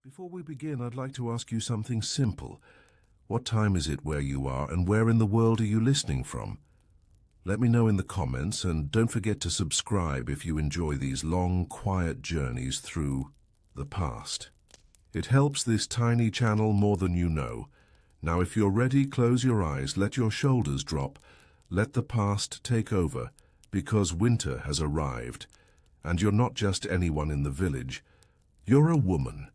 Before we begin, I'd like to ask you something simple. What time is it where you are, and where in the world are you listening from? Let me know in the comments, and don't forget to subscribe if you enjoy these long, quiet journeys through the past. It helps this tiny channel more than you know. Now, if you're ready, close your eyes, let your shoulders drop, let the past take over, because winter has arrived. And you're not just anyone in the village. You're a woman.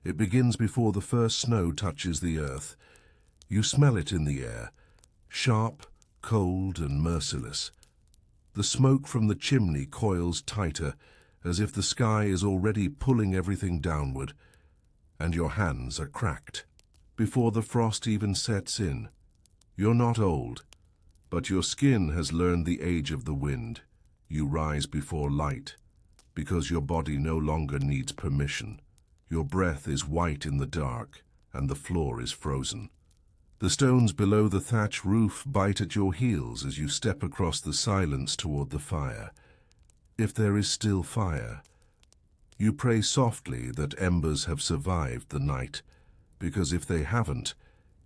It begins before the first snow touches the earth. You smell it in the air, sharp, cold, and merciless. The smoke from the chimney coils tighter, as if the sky is already pulling everything downward, and your hands are cracked. Before the frost even sets in, you're not old, but your skin has learned the age of the wind. You rise before light, because your body no longer needs permission. Your breath is white in the dark, and the floor is frozen. The stones below the thatch roof bite at your heels as you step across the silence toward the fire. If there is still fire, you pray softly that embers have survived the night, because if they haven't,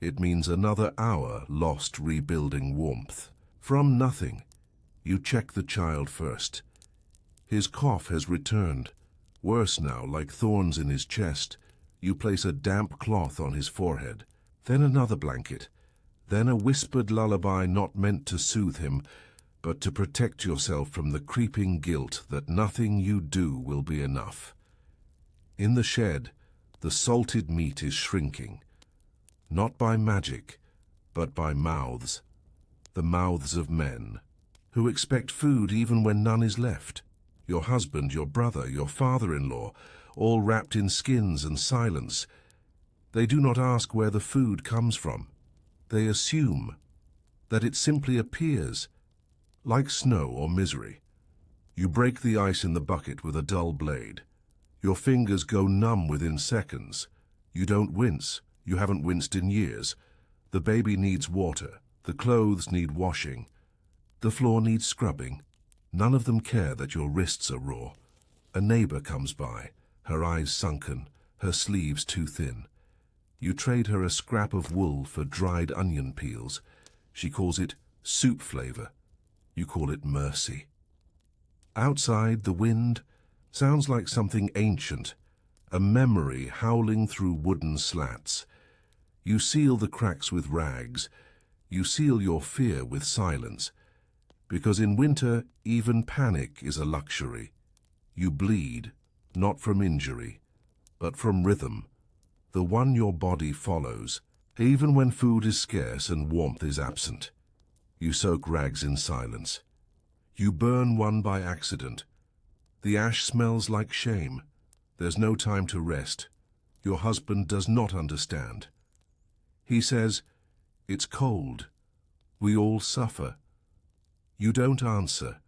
it means another hour lost rebuilding warmth. From nothing, you check the child first. His cough has returned. Worse now, like thorns in his chest. You place a damp cloth on his forehead, then another blanket, then a whispered lullaby not meant to soothe him, but to protect yourself from the creeping guilt that nothing you do will be enough. In the shed, the salted meat is shrinking, not by magic, but by mouths, the mouths of men, who expect food even when none is left. Your husband, your brother, your father-in-law, all wrapped in skins and silence. They do not ask where the food comes from. They assume that it simply appears, like snow or misery. You break the ice in the bucket with a dull blade. Your fingers go numb within seconds. You don't wince. You haven't winced in years. The baby needs water. The clothes need washing. The floor needs scrubbing. None of them care that your wrists are raw. A neighbor comes by, her eyes sunken, her sleeves too thin. You trade her a scrap of wool for dried onion peels. She calls it soup flavor. You call it mercy. Outside, the wind sounds like something ancient, a memory howling through wooden slats. You seal the cracks with rags. You seal your fear with silence. Because in winter, even panic is a luxury. You bleed, not from injury, but from rhythm, the one your body follows, even when food is scarce and warmth is absent. You soak rags in silence. You burn one by accident. The ash smells like shame. There's no time to rest. Your husband does not understand. He says, "It's cold. We all suffer." You don't answer,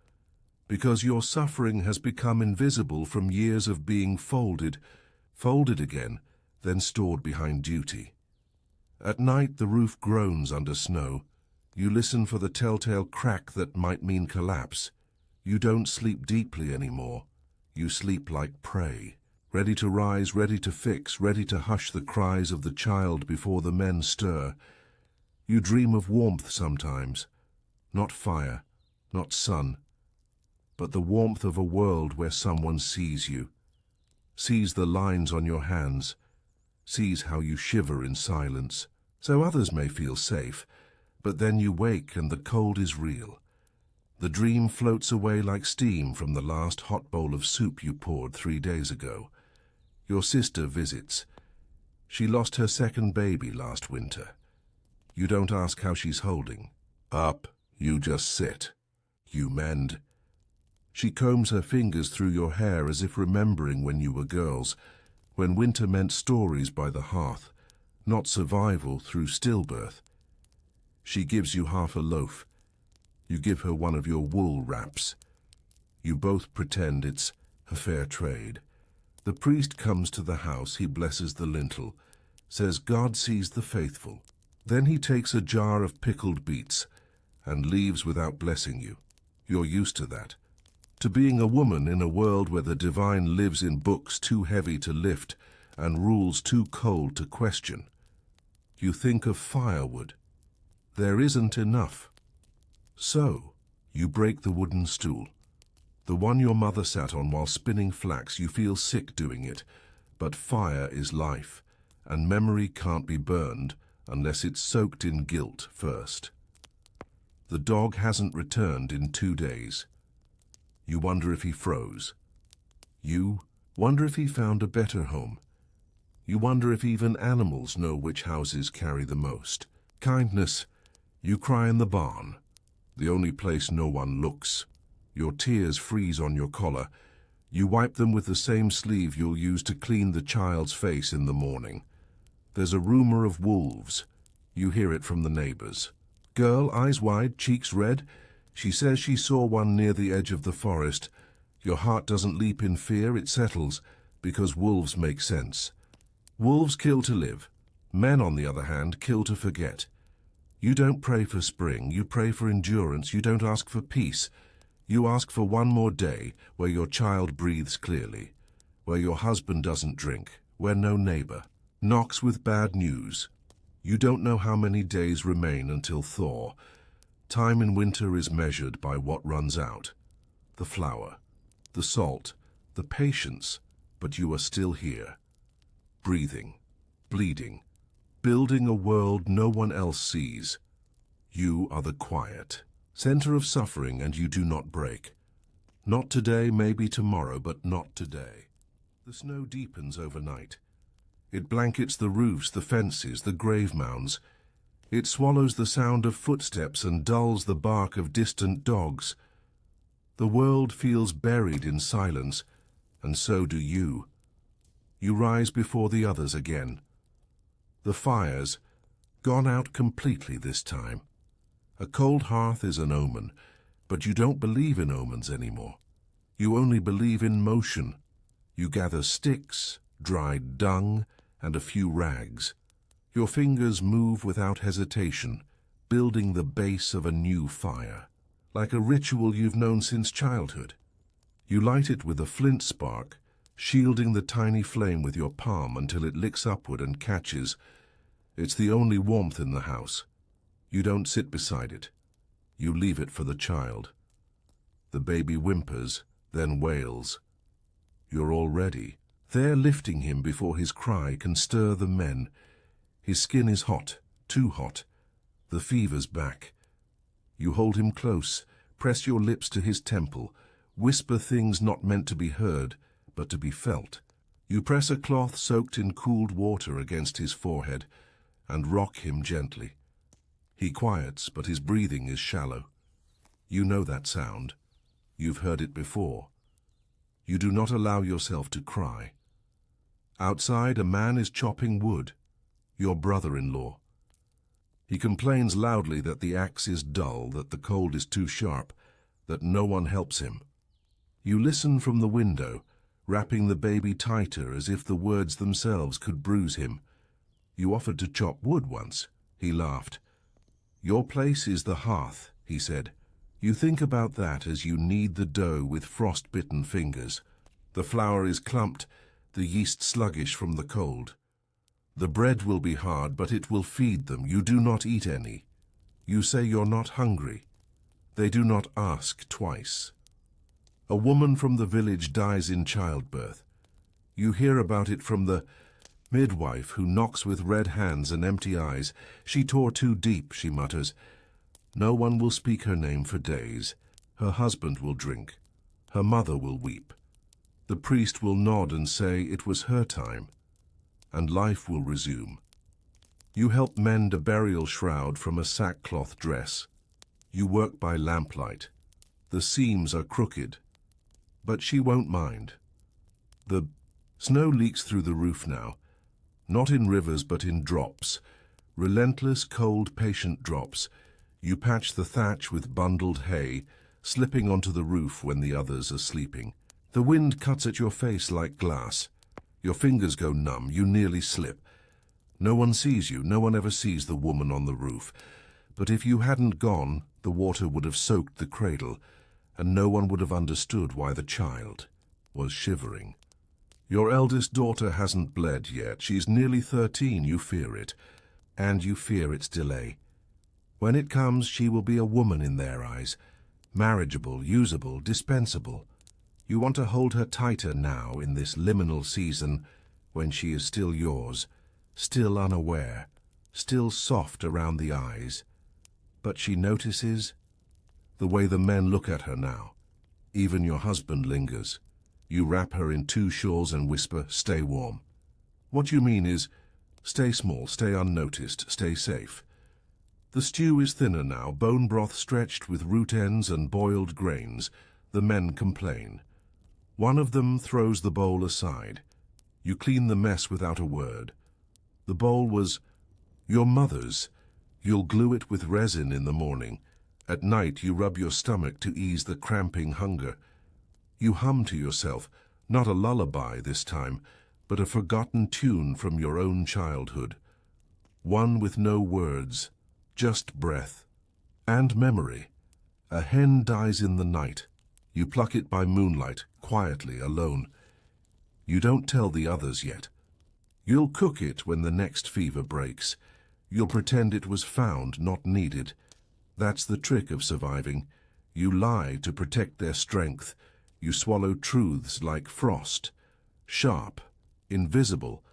because your suffering has become invisible from years of being folded again, then stored behind duty. At night, the roof groans under snow. You listen for the telltale crack that might mean collapse. You don't sleep deeply anymore. You sleep like prey, ready to rise, ready to fix, ready to hush the cries of the child before the men stir. You dream of warmth sometimes, not fire, not sun, but the warmth of a world where someone sees you, sees the lines on your hands, sees how you shiver in silence, so others may feel safe, but then you wake and the cold is real. The dream floats away like steam from the last hot bowl of soup you poured 3 days ago. Your sister visits. She lost her second baby last winter. You don't ask how she's holding. Up, you just sit. You mend. She combs her fingers through your hair as if remembering when you were girls, when winter meant stories by the hearth, not survival through stillbirth. She gives you half a loaf. You give her one of your wool wraps. You both pretend it's a fair trade. The priest comes to the house, he blesses the lintel, says God sees the faithful. Then he takes a jar of pickled beets and leaves without blessing you. You're used to that. To being a woman in a world where the divine lives in books too heavy to lift and rules too cold to question. You think of firewood. There isn't enough. So, you break the wooden stool. The one your mother sat on while spinning flax. You feel sick doing it, but fire is life, and memory can't be burned unless it's soaked in guilt first. The dog hasn't returned in 2 days. You wonder if he froze. You wonder if he found a better home. You wonder if even animals know which houses carry the most kindness. You cry in the barn, the only place no one looks. Your tears freeze on your collar. You wipe them with the same sleeve you'll use to clean the child's face in the morning. There's a rumor of wolves. You hear it from the neighbors. Girl, eyes wide, cheeks red. She says she saw one near the edge of the forest. Your heart doesn't leap in fear, it settles, because wolves make sense. Wolves kill to live. Men, on the other hand, kill to forget. You don't pray for spring, you pray for endurance. You don't ask for peace. You ask for one more day where your child breathes clearly, where your husband doesn't drink, where no neighbor knocks with bad news. You don't know how many days remain until thaw. Time in winter is measured by what runs out. The flour, the salt, the patience, but you are still here. Breathing, bleeding, building a world no one else sees. You are the quiet center of suffering, and you do not break. Not today, maybe tomorrow, but not today. The snow deepens overnight. It blankets the roofs, the fences, the grave mounds. It swallows the sound of footsteps and dulls the bark of distant dogs. The world feels buried in silence, and so do you. You rise before the others again. The fire's gone out completely this time. A cold hearth is an omen, but you don't believe in omens anymore. You only believe in motion. You gather sticks, dried dung, and a few rags. Your fingers move without hesitation, building the base of a new fire, like a ritual you've known since childhood. You light it with a flint spark, shielding the tiny flame with your palm until it licks upward and catches. It's the only warmth in the house. You don't sit beside it. You leave it for the child. The baby whimpers, then wails. You're all ready. There, lifting him before his cry can stir the men. His skin is hot, too hot. The fever's back. You hold him close, press your lips to his temple, whisper things not meant to be heard, but to be felt. You press a cloth soaked in cooled water against his forehead and rock him gently. He quiets, but his breathing is shallow. You know that sound. You've heard it before. You do not allow yourself to cry. Outside, a man is chopping wood. Your brother-in-law. He complains loudly that the axe is dull, that the cold is too sharp, that no one helps him. You listen from the window, wrapping the baby tighter as if the words themselves could bruise him. You offered to chop wood once. He laughed. Your place is the hearth, he said. You think about that as you knead the dough with frost-bitten fingers. The flour is clumped, the yeast sluggish from the cold. The bread will be hard, but it will feed them. You do not eat any. You say you're not hungry. They do not ask twice. A woman from the village dies in childbirth. You hear about it from the midwife who knocks with red hands and empty eyes. She tore too deep, she mutters. No one will speak her name for days. Her husband will drink. Her mother will weep. The priest will nod and say it was her time, and life will resume. You help mend a burial shroud from a sackcloth dress. You work by lamplight. The seams are crooked, but she won't mind. The snow leaks through the roof now, not in rivers but in drops, relentless, cold, patient drops. You patch the thatch with bundled hay, slipping onto the roof when the others are sleeping. The wind cuts at your face like glass. Your fingers go numb, you nearly slip. No one sees you, no one ever sees the woman on the roof. But if you hadn't gone, the water would have soaked the cradle, and no one would have understood why the child was shivering. Your eldest daughter hasn't bled yet. She's nearly 13, you fear it. And you fear its delay. When it comes, she will be a woman in their eyes. Marriageable, usable, dispensable. You want to hold her tighter now in this liminal season when she is still yours, still unaware, still soft around the eyes. But she notices the way the men look at her now. Even your husband lingers. You wrap her in 2 shawls and whisper, "Stay warm." What you mean is, stay small, stay unnoticed, stay safe. The stew is thinner now, bone broth stretched with root ends and boiled grains. The men complain. One of them throws the bowl aside. You clean the mess without a word. The bowl was your mother's. You'll glue it with resin in the morning. At night you rub your stomach to ease the cramping hunger. You hum to yourself, not a lullaby this time, but a forgotten tune from your own childhood. One with no words, just breath and memory. A hen dies in the night. You pluck it by moonlight, quietly, alone. You don't tell the others yet. You'll cook it when the next fever breaks. You'll pretend it was found, not needed. That's the trick of surviving. You lie to protect their strength. You swallow truths like frost. Sharp, invisible,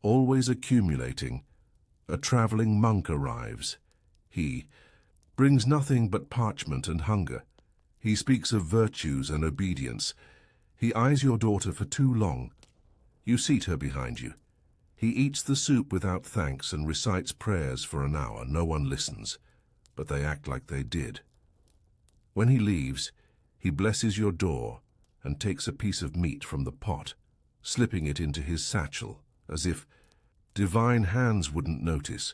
always accumulating. A traveling monk arrives. He brings nothing but parchment and hunger. He speaks of virtues and obedience. He eyes your daughter for too long. You seat her behind you. He eats the soup without thanks and recites prayers for an hour. No one listens, but they act like they did. When he leaves, he blesses your door and takes a piece of meat from the pot, slipping it into his satchel, as if divine hands wouldn't notice.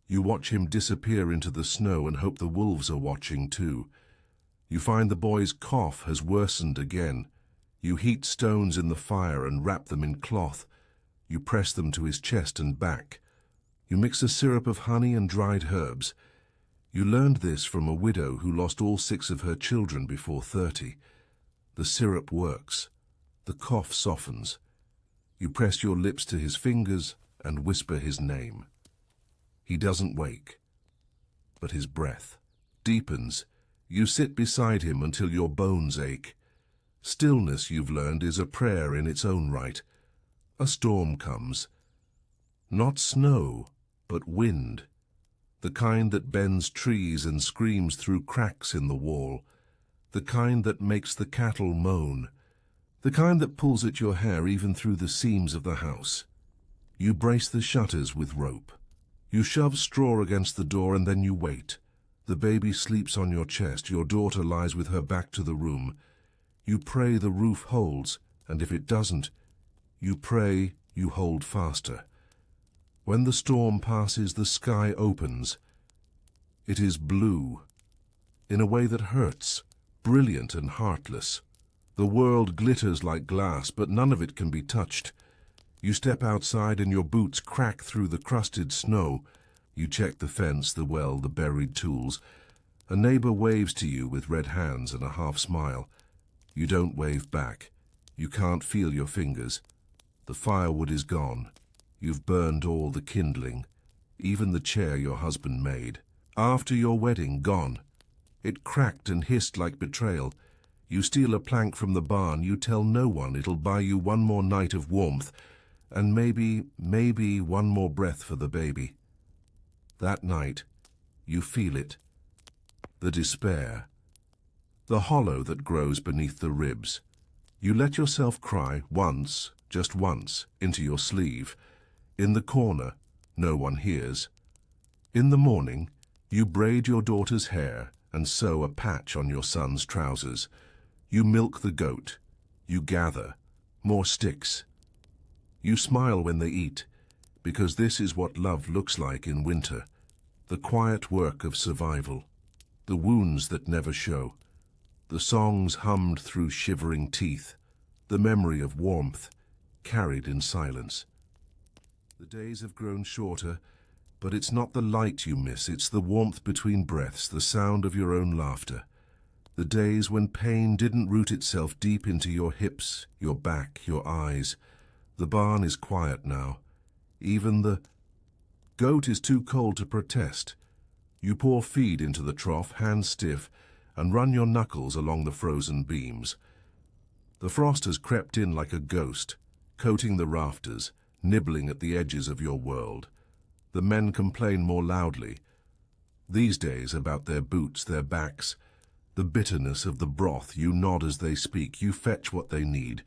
You watch him disappear into the snow and hope the wolves are watching too. You find the boy's cough has worsened again. You heat stones in the fire and wrap them in cloth. You press them to his chest and back. You mix a syrup of honey and dried herbs. You learned this from a widow who lost all 6 of her children before 30. The syrup works. The cough softens. You press your lips to his fingers and whisper his name. He doesn't wake, but his breath deepens. You sit beside him until your bones ache. Stillness, you've learned, is a prayer in its own right. A storm comes. Not snow, but wind. The kind that bends trees and screams through cracks in the wall. The kind that makes the cattle moan. The kind that pulls at your hair even through the seams of the house. You brace the shutters with rope. You shove straw against the door and then you wait. The baby sleeps on your chest. Your daughter lies with her back to the room. You pray the roof holds, and if it doesn't, you pray you hold faster. When the storm passes, the sky opens. It is blue, in a way that hurts, brilliant and heartless. The world glitters like glass, but none of it can be touched. You step outside and your boots crack through the crusted snow. You check the fence, the well, the buried tools. A neighbor waves to you with red hands and a half smile. You don't wave back. You can't feel your fingers. The firewood is gone. You've burned all the kindling, even the chair your husband made. After your wedding, gone. It cracked and hissed like betrayal. You steal a plank from the barn. You tell no one. It'll buy you one more night of warmth, and maybe one more breath for the baby. That night, you feel it. The despair. The hollow that grows beneath the ribs. You let yourself cry once, just once, into your sleeve. In the corner, no one hears. In the morning, you braid your daughter's hair and sew a patch on your son's trousers. You milk the goat. You gather more sticks. You smile when they eat, because this is what love looks like in winter. The quiet work of survival. The wounds that never show. The songs hummed through shivering teeth. The memory of warmth, carried in silence. The days have grown shorter, but it's not the light you miss, it's the warmth between breaths, the sound of your own laughter. The days when pain didn't root itself deep into your hips, your back, your eyes. The barn is quiet now. Even the goat is too cold to protest. You pour feed into the trough, hands stiff, and run your knuckles along the frozen beams. The frost has crept in like a ghost, coating the rafters, nibbling at the edges of your world. The men complain more loudly, these days, about their boots, their backs, the bitterness of the broth. You nod as they speak. You fetch what they need.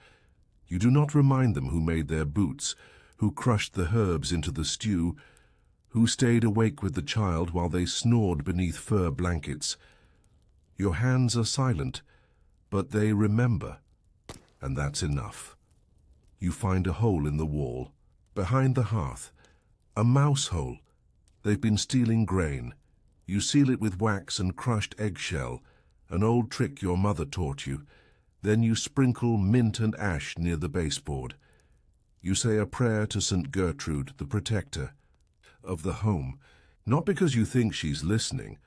You do not remind them who made their boots, who crushed the herbs into the stew, who stayed awake with the child while they snored beneath fur blankets. Your hands are silent, but they remember, and that's enough. You find a hole in the wall, behind the hearth, a mouse hole. They've been stealing grain. You seal it with wax and crushed eggshell, an old trick your mother taught you. Then you sprinkle mint and ash near the baseboard. You say a prayer to St. Gertrude, the protector of the home, not because you think she's listening,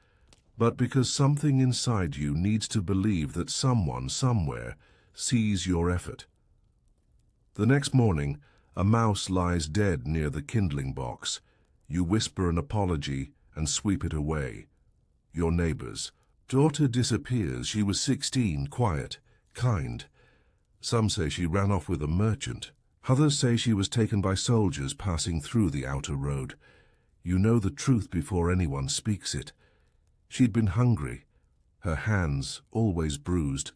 but because something inside you needs to believe that someone, somewhere, sees your effort. The next morning, a mouse lies dead near the kindling box. You whisper an apology and sweep it away. Your neighbor's daughter disappears. She was 16, quiet, kind. Some say she ran off with a merchant. Others say she was taken by soldiers passing through the outer road. You know the truth before anyone speaks it. She'd been hungry, her hands always bruised,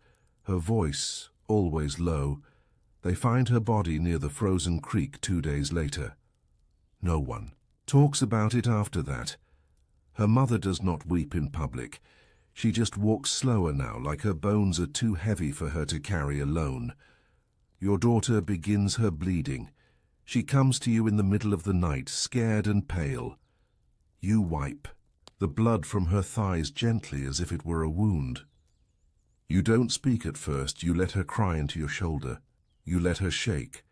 her voice always low. They find her body near the frozen creek 2 days later. No one talks about it after that. Her mother does not weep in public. She just walks slower now, like her bones are too heavy for her to carry alone. Your daughter begins her bleeding. She comes to you in the middle of the night, scared and pale. You wipe the blood from her thighs gently as if it were a wound. You don't speak at first. You let her cry into your shoulder. You let her shake.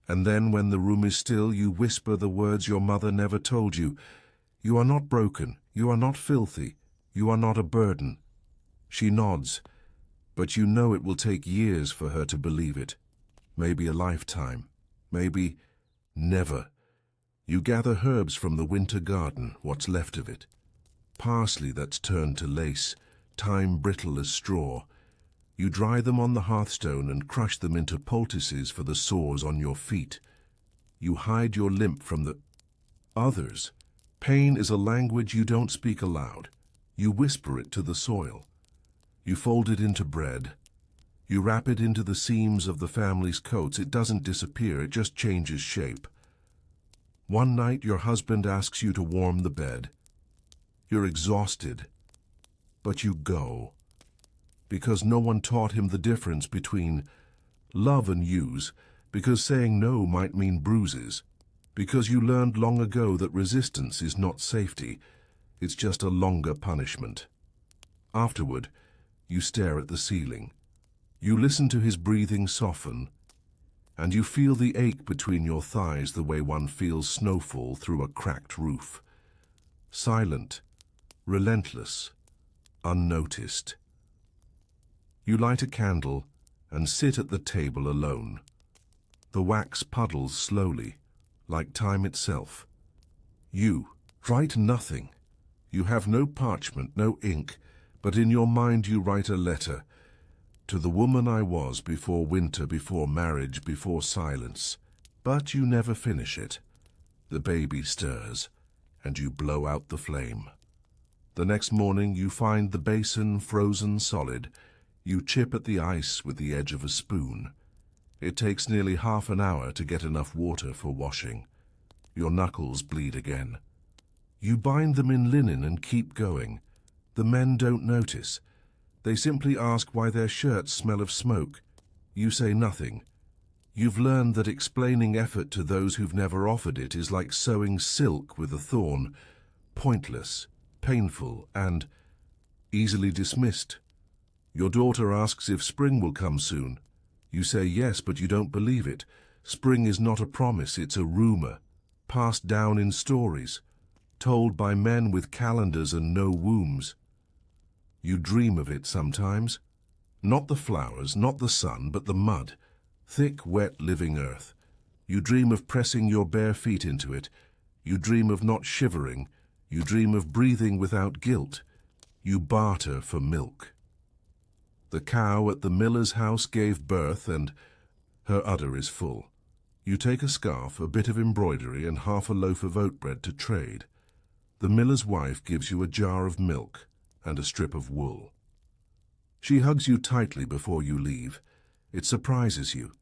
And then, when the room is still, you whisper the words your mother never told you. You are not broken. You are not filthy. You are not a burden. She nods, but you know it will take years for her to believe it. Maybe a lifetime. Maybe never. You gather herbs from the winter garden, what's left of it. Parsley that's turned to lace, thyme brittle as straw. You dry them on the hearthstone and crush them into poultices for the sores on your feet. You hide your limp from the others. Pain is a language you don't speak aloud. You whisper it to the soil. You fold it into bread. You wrap it into the seams of the family's coats. It doesn't disappear, it just changes shape. One night your husband asks you to warm the bed. You're exhausted, but you go. Because no one taught him the difference between love and use, because saying no might mean bruises, because you learned long ago that resistance is not safety, it's just a longer punishment. Afterward, you stare at the ceiling. You listen to his breathing soften, and you feel the ache between your thighs the way one feels snowfall through a cracked roof. Silent, relentless, unnoticed. You light a candle and sit at the table alone. The wax puddles slowly, like time itself. You write nothing. You have no parchment, no ink, but in your mind you write a letter. To the woman I was before winter, before marriage, before silence. But you never finish it. The baby stirs, and you blow out the flame. The next morning you find the basin frozen solid. You chip at the ice with the edge of a spoon. It takes nearly half an hour to get enough water for washing. Your knuckles bleed again. You bind them in linen and keep going. The men don't notice. They simply ask why their shirts smell of smoke. You say nothing. You've learned that explaining effort to those who've never offered it is like sewing silk with a thorn, pointless, painful, and easily dismissed. Your daughter asks if spring will come soon. You say yes, but you don't believe it. Spring is not a promise, it's a rumor, passed down in stories, told by men with calendars and no wombs. You dream of it sometimes. Not the flowers, not the sun, but the mud, thick, wet, living earth. You dream of pressing your bare feet into it. You dream of not shivering. You dream of breathing without guilt. You barter for milk. The cow at the miller's house gave birth, and her udder is full. You take a scarf, a bit of embroidery, and half a loaf of oat bread to trade. The miller's wife gives you a jar of milk and a strip of wool. She hugs you tightly before you leave. It surprises you.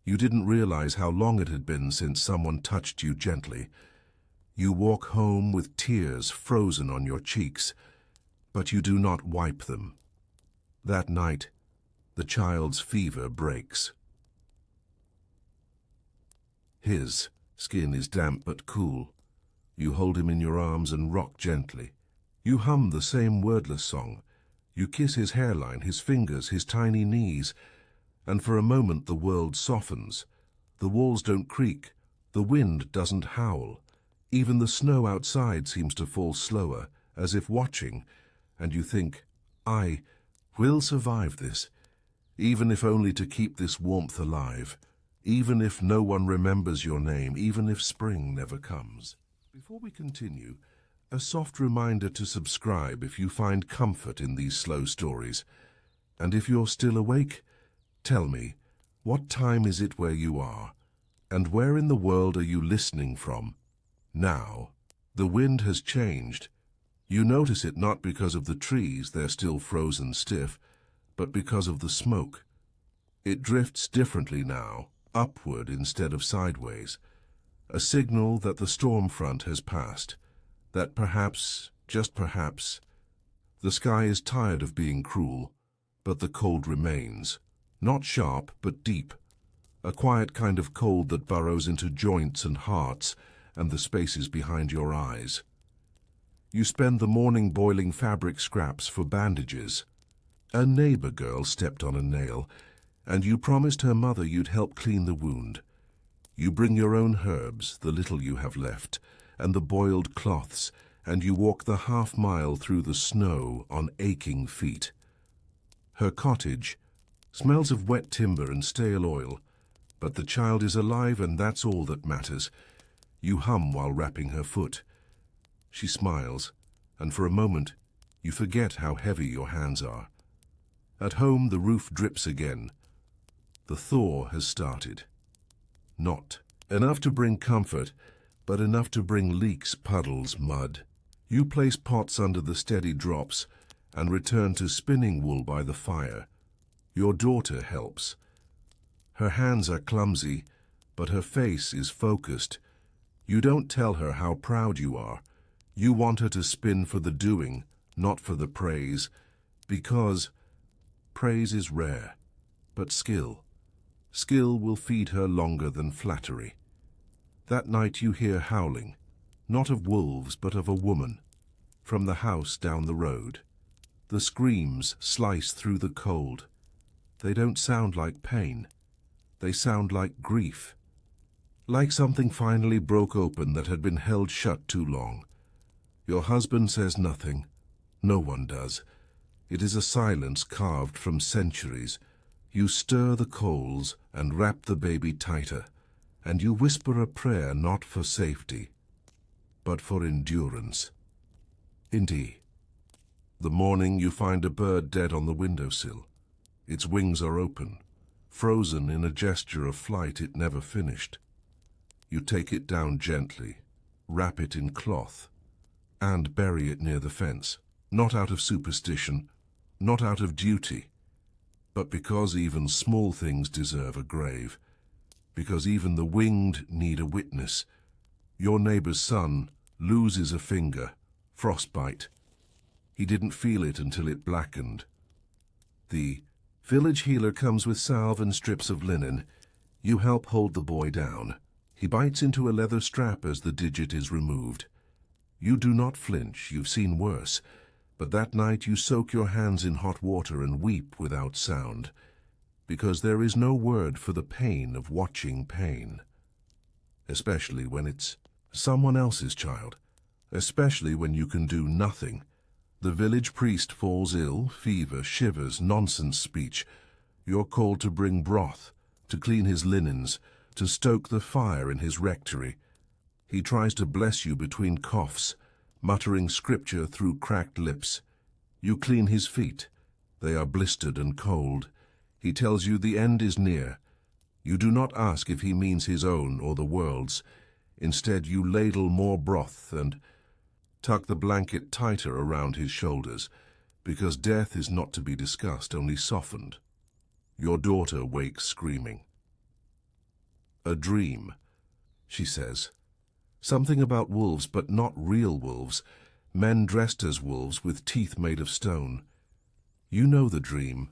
You didn't realize how long it had been since someone touched you gently. You walk home with tears frozen on your cheeks, but you do not wipe them. That night, the child's fever breaks. His skin is damp but cool. You hold him in your arms and rock gently. You hum the same wordless song. You kiss his hairline, his fingers, his tiny knees, and for a moment the world softens. The walls don't creak. The wind doesn't howl. Even the snow outside seems to fall slower, as if watching, and you think, I will survive this, even if only to keep this warmth alive, even if no one remembers your name, even if spring never comes. Before we continue, a soft reminder to subscribe if you find comfort in these slow stories. And if you're still awake, tell me, what time is it where you are? And where in the world are you listening from? Now, the wind has changed. You notice it not because of the trees, they're still frozen stiff, but because of the smoke. It drifts differently now, upward instead of sideways. A signal that the storm front has passed, that perhaps, just perhaps, the sky is tired of being cruel, but the cold remains. Not sharp, but deep. A quiet kind of cold that burrows into joints and hearts and the spaces behind your eyes. You spend the morning boiling fabric scraps for bandages. A neighbor girl stepped on a nail, and you promised her mother you'd help clean the wound. You bring your own herbs, the little you have left, and the boiled cloths, and you walk the half-mile through the snow on aching feet. Her cottage smells of wet timber and stale oil, but the child is alive, and that's all that matters. You hum while wrapping her foot. She smiles, and for a moment you forget how heavy your hands are. At home the roof drips again. The thaw has started. Not enough to bring comfort, but enough to bring leaks, puddles, mud. You place pots under the steady drops and return to spinning wool by the fire. Your daughter helps. Her hands are clumsy, but her face is focused. You don't tell her how proud you are. You want her to spin for the doing, not for the praise, because praise is rare, but skill will feed her longer than flattery. That night you hear howling, not of wolves but of a woman, from the house down the road. The screams slice through the cold. They don't sound like pain. They sound like grief. Like something finally broke open that had been held shut too long. Your husband says nothing. No one does. It is a silence carved from centuries. You stir the coals and wrap the baby tighter, and you whisper a prayer not for safety, but for endurance. Indeed. The morning you find a bird dead on the windowsill. Its wings are open, frozen in a gesture of flight it never finished. You take it down gently, wrap it in cloth, and bury it near the fence, not out of superstition, not out of duty, but because even small things deserve a grave, because even the winged need a witness. Your neighbor's son loses a finger, frostbite. He didn't feel it until it blackened. The village healer comes with salve and strips of linen. You help hold the boy down. He bites into a leather strap as the digit is removed. You do not flinch, you've seen worse, but that night you soak your hands in hot water and weep without sound, because there is no word for the pain of watching pain, especially when it's someone else's child, especially when you can do nothing. The village priest falls ill, fever, shivers, nonsense speech. You're called to bring broth, to clean his linens, to stoke the fire in his rectory. He tries to bless you between coughs, muttering scripture through cracked lips. You clean his feet. They are blistered and cold. He tells you the end is near. You do not ask if he means his own or the world's. Instead, you ladle more broth and tuck the blanket tighter around his shoulders, because death is not to be discussed, only softened. Your daughter wakes screaming. A dream, she says. Something about wolves, but not real wolves. Men dressed as wolves with teeth made of stone. You know the dream.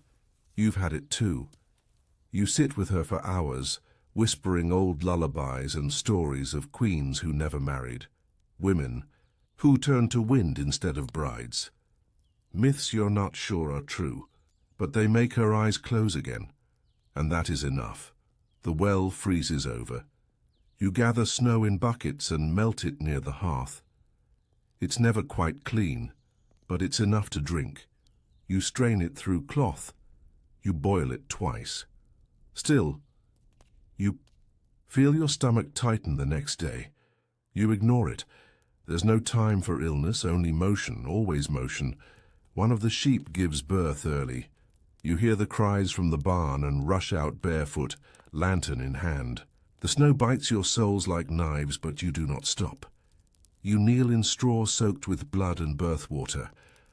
You've had it too. You sit with her for hours, whispering old lullabies and stories of queens who never married, women who turned to wind instead of brides. Myths you're not sure are true, but they make her eyes close again, and that is enough. The well freezes over. You gather snow in buckets and melt it near the hearth. It's never quite clean, but it's enough to drink. You strain it through cloth. You boil it twice. Still, you feel your stomach tighten the next day. You ignore it. There's no time for illness, only motion, always motion. One of the sheep gives birth early. You hear the cries from the barn and rush out barefoot, lantern in hand. The snow bites your soles like knives, but you do not stop. You kneel in straw soaked with blood and birth water.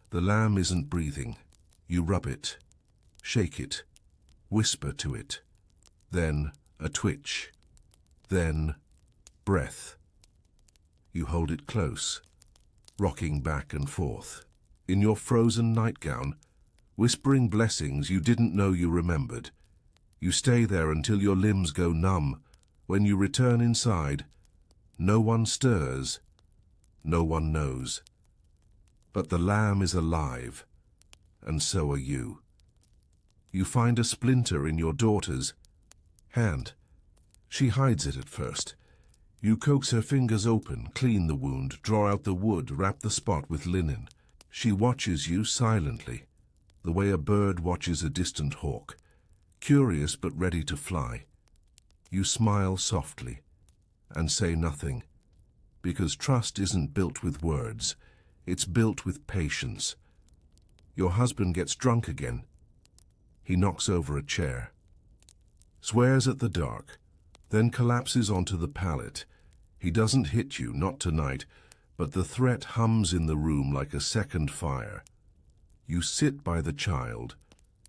The lamb isn't breathing. You rub it, shake it, whisper to it. Then a twitch. Then breath. You hold it close, rocking back and forth. In your frozen nightgown, whispering blessings you didn't know you remembered. You stay there until your limbs go numb. When you return inside, no one stirs, no one knows. But the lamb is alive, and so are you. You find a splinter in your daughter's hand. She hides it at first. You coax her fingers open, clean the wound, draw out the wood, wrap the spot with linen. She watches you silently, the way a bird watches a distant hawk, curious but ready to fly. You smile softly and say nothing, because trust isn't built with words, it's built with patience. Your husband gets drunk again. He knocks over a chair, swears at the dark, then collapses onto the pallet. He doesn't hit you, not tonight, but the threat hums in the room like a second fire. You sit by the child.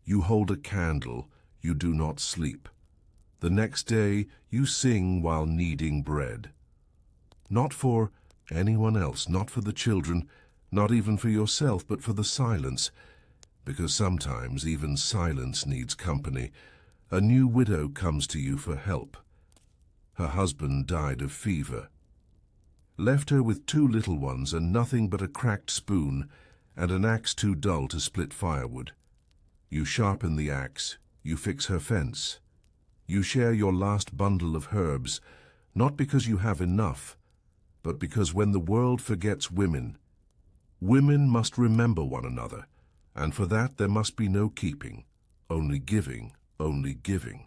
You hold a candle. You do not sleep. The next day, you sing while kneading bread. Not for anyone else, not for the children, not even for yourself, but for the silence, because sometimes even silence needs company. A new widow comes to you for help. Her husband died of fever. Left her with 2 little ones and nothing but a cracked spoon and an axe too dull to split firewood. You sharpen the axe. You fix her fence. You share your last bundle of herbs, not because you have enough, but because when the world forgets women, women must remember one another, and for that there must be no keeping, only giving, only giving.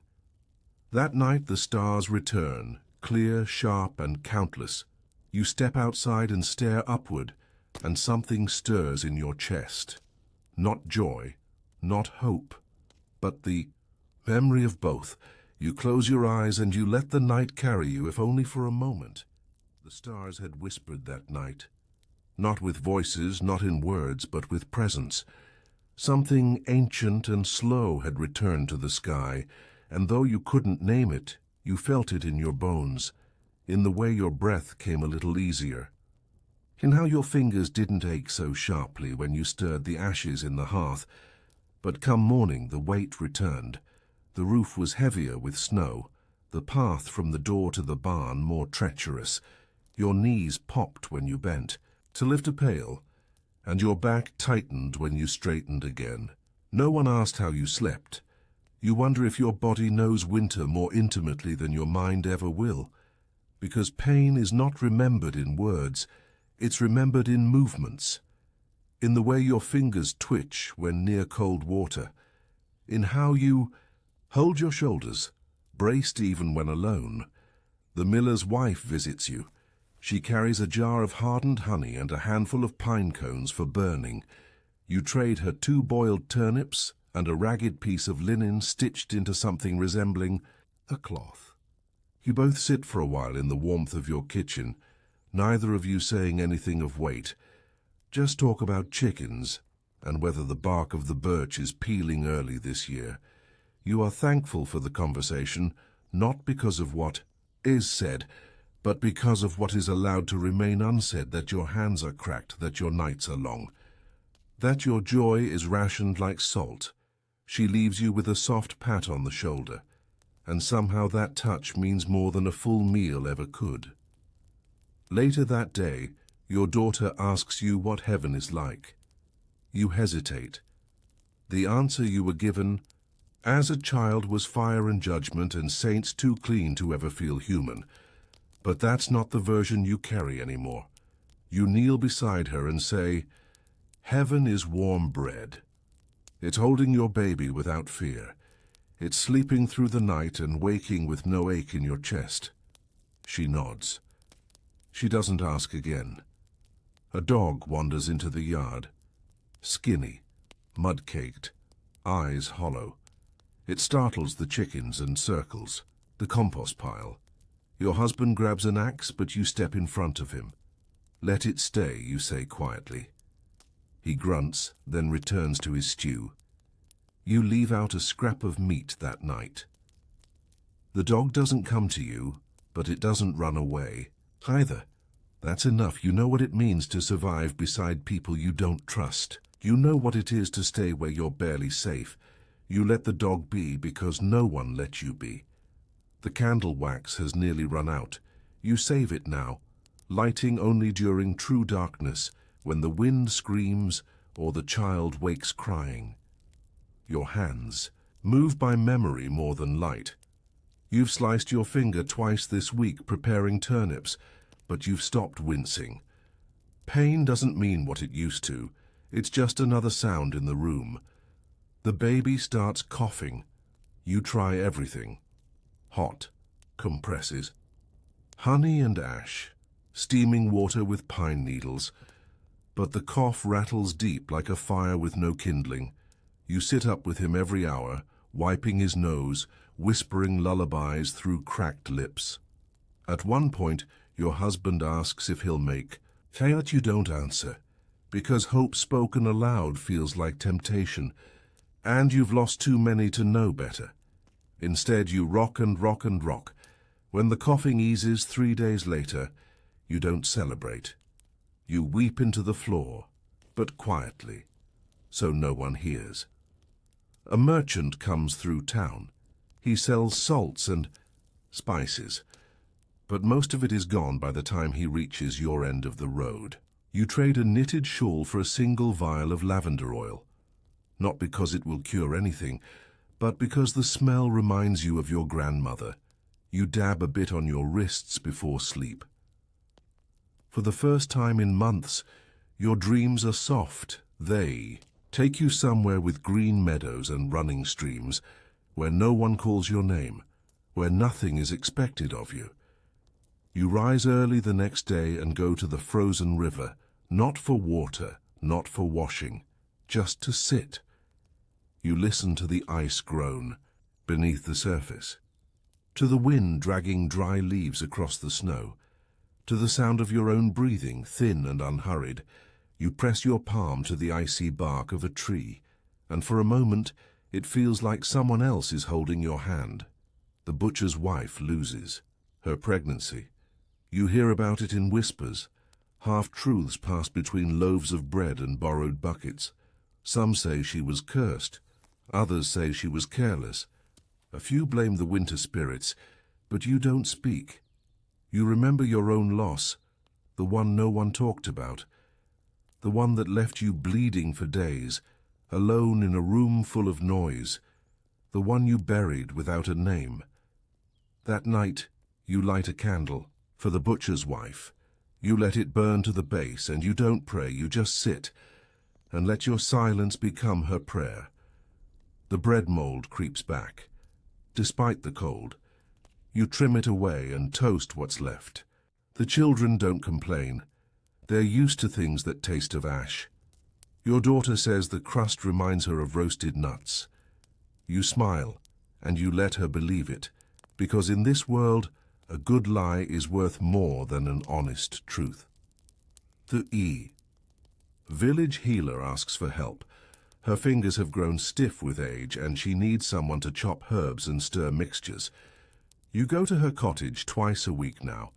That night the stars return, clear, sharp, and countless. You step outside and stare upward, and something stirs in your chest. Not joy, not hope, but the memory of both. You close your eyes and you let the night carry you, if only for a moment. The stars had whispered that night, not with voices, not in words, but with presence. Something ancient and slow had returned to the sky, and though you couldn't name it, you felt it in your bones, in the way your breath came a little easier, in how your fingers didn't ache so sharply when you stirred the ashes in the hearth. But come morning the weight returned. The roof was heavier with snow, the path from the door to the barn more treacherous. Your knees popped when you bent to lift a pail, and your back tightened when you straightened again. No one asked how you slept. You wonder if your body knows winter more intimately than your mind ever will, because pain is not remembered in words, it's remembered in movements, in the way your fingers twitch when near cold water, in how you hold your shoulders, braced even when alone. The miller's wife visits you. She carries a jar of hardened honey and a handful of pine cones for burning. You trade her 2 boiled turnips and a ragged piece of linen stitched into something resembling a cloth. You both sit for a while in the warmth of your kitchen, neither of you saying anything of weight. Just talk about chickens and whether the bark of the birch is peeling early this year. You are thankful for the conversation, not because of what is said, but because of what is allowed to remain unsaid, that your hands are cracked, that your nights are long, that your joy is rationed like salt. She leaves you with a soft pat on the shoulder, and somehow that touch means more than a full meal ever could. Later that day, your daughter asks you what heaven is like. You hesitate. The answer you were given as a child was fire and judgment and saints too clean to ever feel human. But that's not the version you carry anymore. You kneel beside her and say, "Heaven is warm bread. It's holding your baby without fear. It's sleeping through the night and waking with no ache in your chest." She nods. She doesn't ask again. A dog wanders into the yard. Skinny, mud-caked, eyes hollow. It startles the chickens and circles the compost pile. Your husband grabs an axe, but you step in front of him. "Let it stay," you say quietly. He grunts, then returns to his stew. You leave out a scrap of meat that night. The dog doesn't come to you, but it doesn't run away either. That's enough. You know what it means to survive beside people you don't trust. You know what it is to stay where you're barely safe. You let the dog be because no one let you be. The candle wax has nearly run out. You save it now, lighting only during true darkness, when the wind screams or the child wakes crying. Your hands move by memory more than light. You've sliced your finger twice this week preparing turnips, but you've stopped wincing. Pain doesn't mean what it used to. It's just another sound in the room. The baby starts coughing. You try everything. Hot, compresses, honey and ash, steaming water with pine needles. But the cough rattles deep like a fire with no kindling. You sit up with him every hour, wiping his nose, whispering lullabies through cracked lips. At one point, your husband asks if he'll make, but you don't answer, because hope spoken aloud feels like temptation, and you've lost too many to know better. Instead, you rock and rock and rock. When the coughing eases 3 days later, you don't celebrate. You weep into the floor, but quietly, so no one hears. A merchant comes through town. He sells salts and spices, but most of it is gone by the time he reaches your end of the road. You trade a knitted shawl for a single vial of lavender oil, not because it will cure anything, but because the smell reminds you of your grandmother. You dab a bit on your wrists before sleep. For the first time in months, your dreams are soft. They take you somewhere with green meadows and running streams, where no one calls your name, where nothing is expected of you. You rise early the next day and go to the frozen river, not for water, not for washing, just to sit. You listen to the ice groan beneath the surface, to the wind dragging dry leaves across the snow, to the sound of your own breathing, thin and unhurried. You press your palm to the icy bark of a tree, and for a moment it feels like someone else is holding your hand. The butcher's wife loses her pregnancy. You hear about it in whispers. Half-truths pass between loaves of bread and borrowed buckets. Some say she was cursed. Others say she was careless. A few blame the winter spirits, but you don't speak. You remember your own loss, the one no one talked about, the one that left you bleeding for days, alone in a room full of noise, the one you buried without a name. That night, you light a candle for the butcher's wife. You let it burn to the base, and you don't pray, you just sit and let your silence become her prayer. The bread mold creeps back. Despite the cold, You trim it away and toast what's left. The children don't complain. They're used to things that taste of ash. Your daughter says the crust reminds her of roasted nuts. You smile, and you let her believe it, because in this world, a good lie is worth more than an honest truth. The E. Village healer asks for help. Her fingers have grown stiff with age, and she needs someone to chop herbs and stir mixtures. You go to her cottage twice a week now.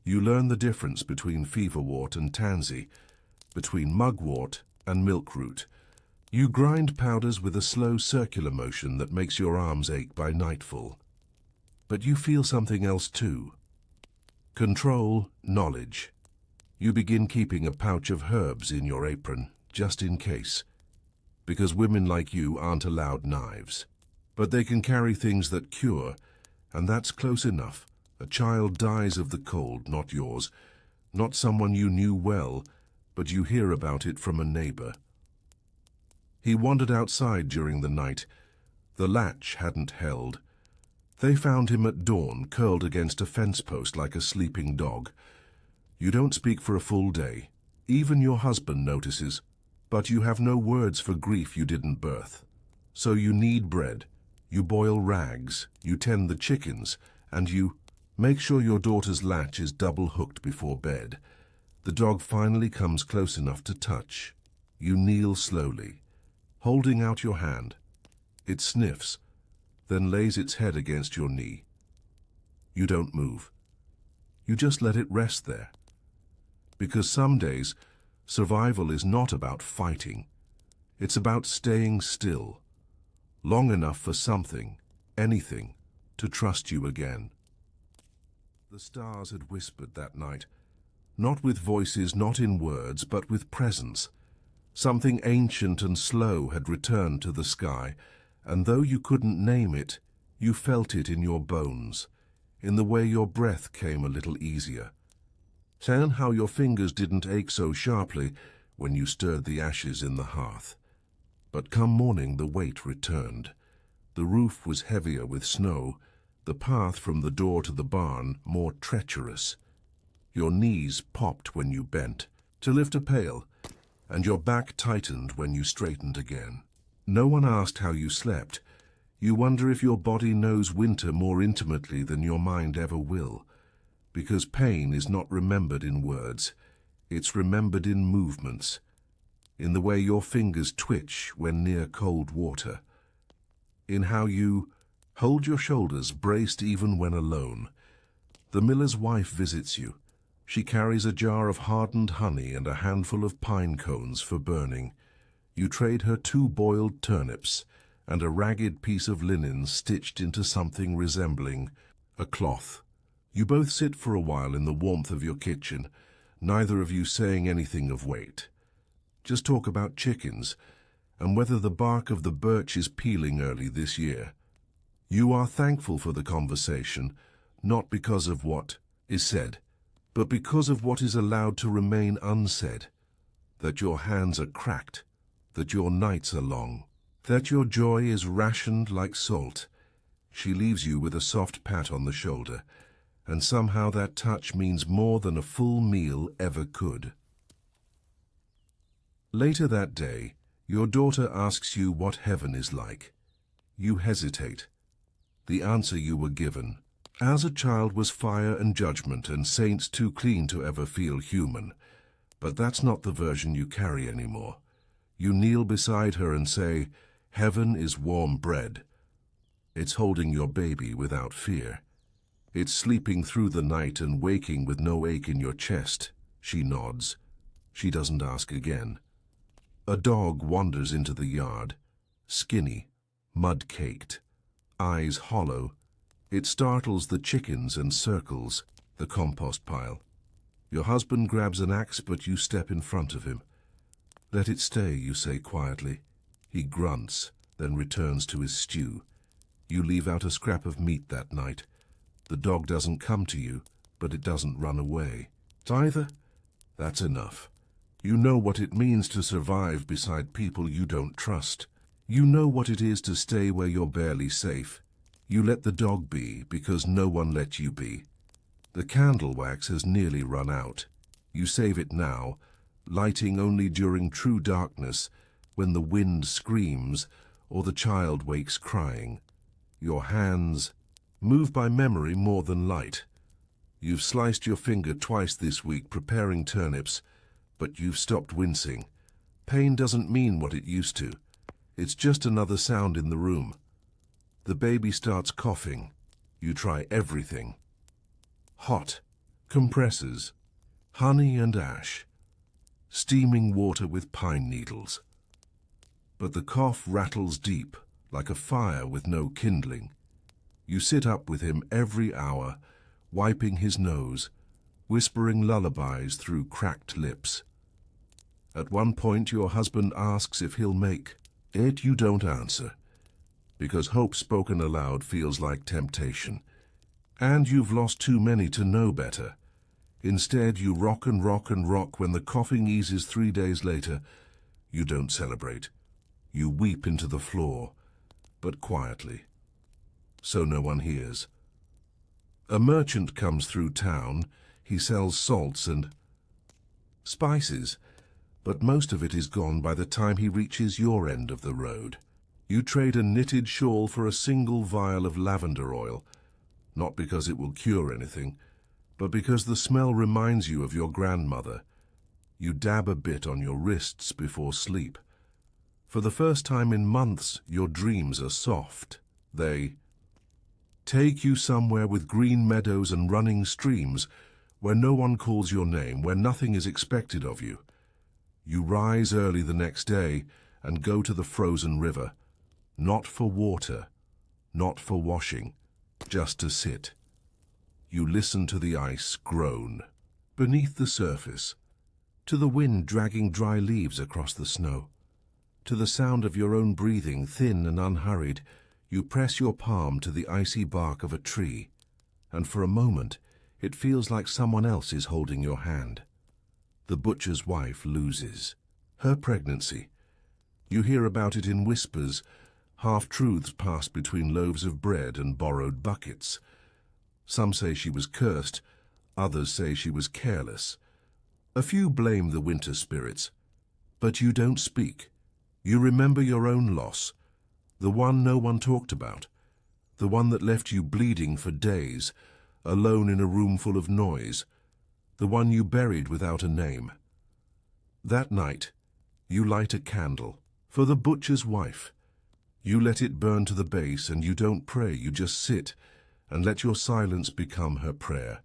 You learn the difference between feverwort and tansy, between mugwort and milkroot. You grind powders with a slow circular motion that makes your arms ache by nightfall. But you feel something else too. Control, knowledge. You begin keeping a pouch of herbs in your apron, just in case. Because women like you aren't allowed knives. But they can carry things that cure, and that's close enough. A child dies of the cold, not yours. Not someone you knew well, but you hear about it from a neighbor. He wandered outside during the night. The latch hadn't held. They found him at dawn, curled against a fence post like a sleeping dog. You don't speak for a full day. Even your husband notices. But you have no words for grief you didn't birth. So you knead bread, you boil rags, you tend the chickens, and you make sure your daughter's latch is double hooked before bed. The dog finally comes close enough to touch. You kneel slowly, holding out your hand. It sniffs, then lays its head against your knee. You don't move. You just let it rest there. Because some days, survival is not about fighting. It's about staying still, long enough for something, anything, to trust you again. The stars had whispered that night, not with voices, not in words, but with presence. Something ancient and slow had returned to the sky, and though you couldn't name it, you felt it in your bones, in the way your breath came a little easier. And how your fingers didn't ache so sharply when you stirred the ashes in the hearth. But come morning the weight returned. The roof was heavier with snow, the path from the door to the barn more treacherous. Your knees popped when you bent to lift a pail, and your back tightened when you straightened again. No one asked how you slept. You wonder if your body knows winter more intimately than your mind ever will. Because pain is not remembered in words, it's remembered in movements, in the way your fingers twitch when near cold water, in how you hold your shoulders braced even when alone. The miller's wife visits you. She carries a jar of hardened honey and a handful of pine cones for burning. You trade her 2 boiled turnips and a ragged piece of linen stitched into something resembling a cloth. You both sit for a while in the warmth of your kitchen, neither of you saying anything of weight. Just talk about chickens, and whether the bark of the birch is peeling early this year. You are thankful for the conversation, not because of what is said, but because of what is allowed to remain unsaid. That your hands are cracked, that your nights are long, that your joy is rationed like salt. She leaves you with a soft pat on the shoulder, and somehow that touch means more than a full meal ever could. Later that day, your daughter asks you what heaven is like. You hesitate. The answer you were given, as a child, was fire and judgment and saints too clean to ever feel human. But that's not the version you carry anymore. You kneel beside her and say, heaven is warm bread. It's holding your baby without fear. It's sleeping through the night and waking with no ache in your chest. She nods. She doesn't ask again. A dog wanders into the yard, skinny, mud-caked, eyes hollow. It startles the chickens and circles the compost pile. Your husband grabs an axe, but you step in front of him. Let it stay, you say quietly. He grunts, then returns to his stew. You leave out a scrap of meat that night. The dog doesn't come to you, but it doesn't run away. Either. That's enough. You know what it means to survive beside people you don't trust. You know what it is to stay where you're barely safe. You let the dog be because no one let you be. The candle wax has nearly run out. You save it now, lighting only during true darkness, when the wind screams or the child wakes crying. Your hands move by memory more than light. You've sliced your finger twice this week preparing turnips, but you've stopped wincing. Pain doesn't mean what it used to. It's just another sound in the room. The baby starts coughing. You try everything. Hot, compressors, honey and ash, steaming water with pine needles. But the cough rattles deep, like a fire with no kindling. You sit up with him every hour, wiping his nose, whispering lullabies through cracked lips. At one point your husband asks if he'll make it. You don't answer, because hope spoken aloud feels like temptation. And you've lost too many to know better. Instead, you rock and rock and rock. When the coughing eases 3 days later, you don't celebrate. You weep into the floor, but quietly, so no one hears. A merchant comes through town. He sells salts and spices, but most of it is gone by the time he reaches your end of the road. You trade a knitted shawl for a single vial of lavender oil, not because it will cure anything, but because the smell reminds you of your grandmother. You dab a bit on your wrists before sleep. For the first time in months, your dreams are soft. They take you somewhere with green meadows and running streams, where no one calls your name, where nothing is expected of you. You rise early the next day and go to the frozen river, not for water, not for washing, just to sit. You listen to the ice groan beneath the surface, to the wind dragging dry leaves across the snow, to the sound of your own breathing, thin and unhurried. You press your palm to the icy bark of a tree, and for a moment it feels like someone else is holding your hand. The butcher's wife loses her pregnancy. You hear about it in whispers, half-truths passed between loaves of bread and borrowed buckets. Some say she was cursed, others say she was careless. A few blame the winter spirits, but you don't speak. You remember your own loss, the one no one talked about, the one that left you bleeding for days, alone in a room full of noise, the one you buried without a name. That night, you light a candle for the butcher's wife. You let it burn to the base, and you don't pray, you just sit and let your silence become her prayer.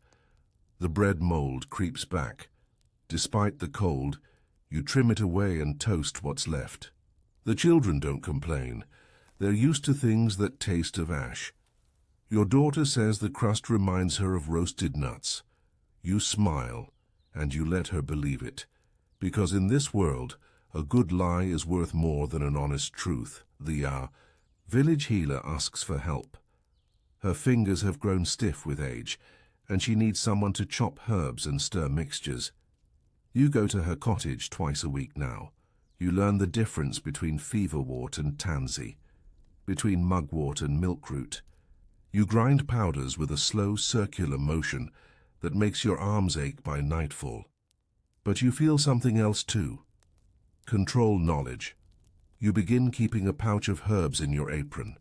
The bread mold creeps back. Despite the cold, you trim it away and toast what's left. The children don't complain. They're used to things that taste of ash. Your daughter says the crust reminds her of roasted nuts. You smile, and you let her believe it, because in this world, a good lie is worth more than an honest truth. The village healer asks for help. Her fingers have grown stiff with age, and she needs someone to chop herbs and stir mixtures. You go to her cottage twice a week now. You learn the difference between feverwort and tansy, between mugwort and milkroot. You grind powders with a slow circular motion that makes your arms ache by nightfall. But you feel something else too. Control knowledge. You begin keeping a pouch of herbs in your apron,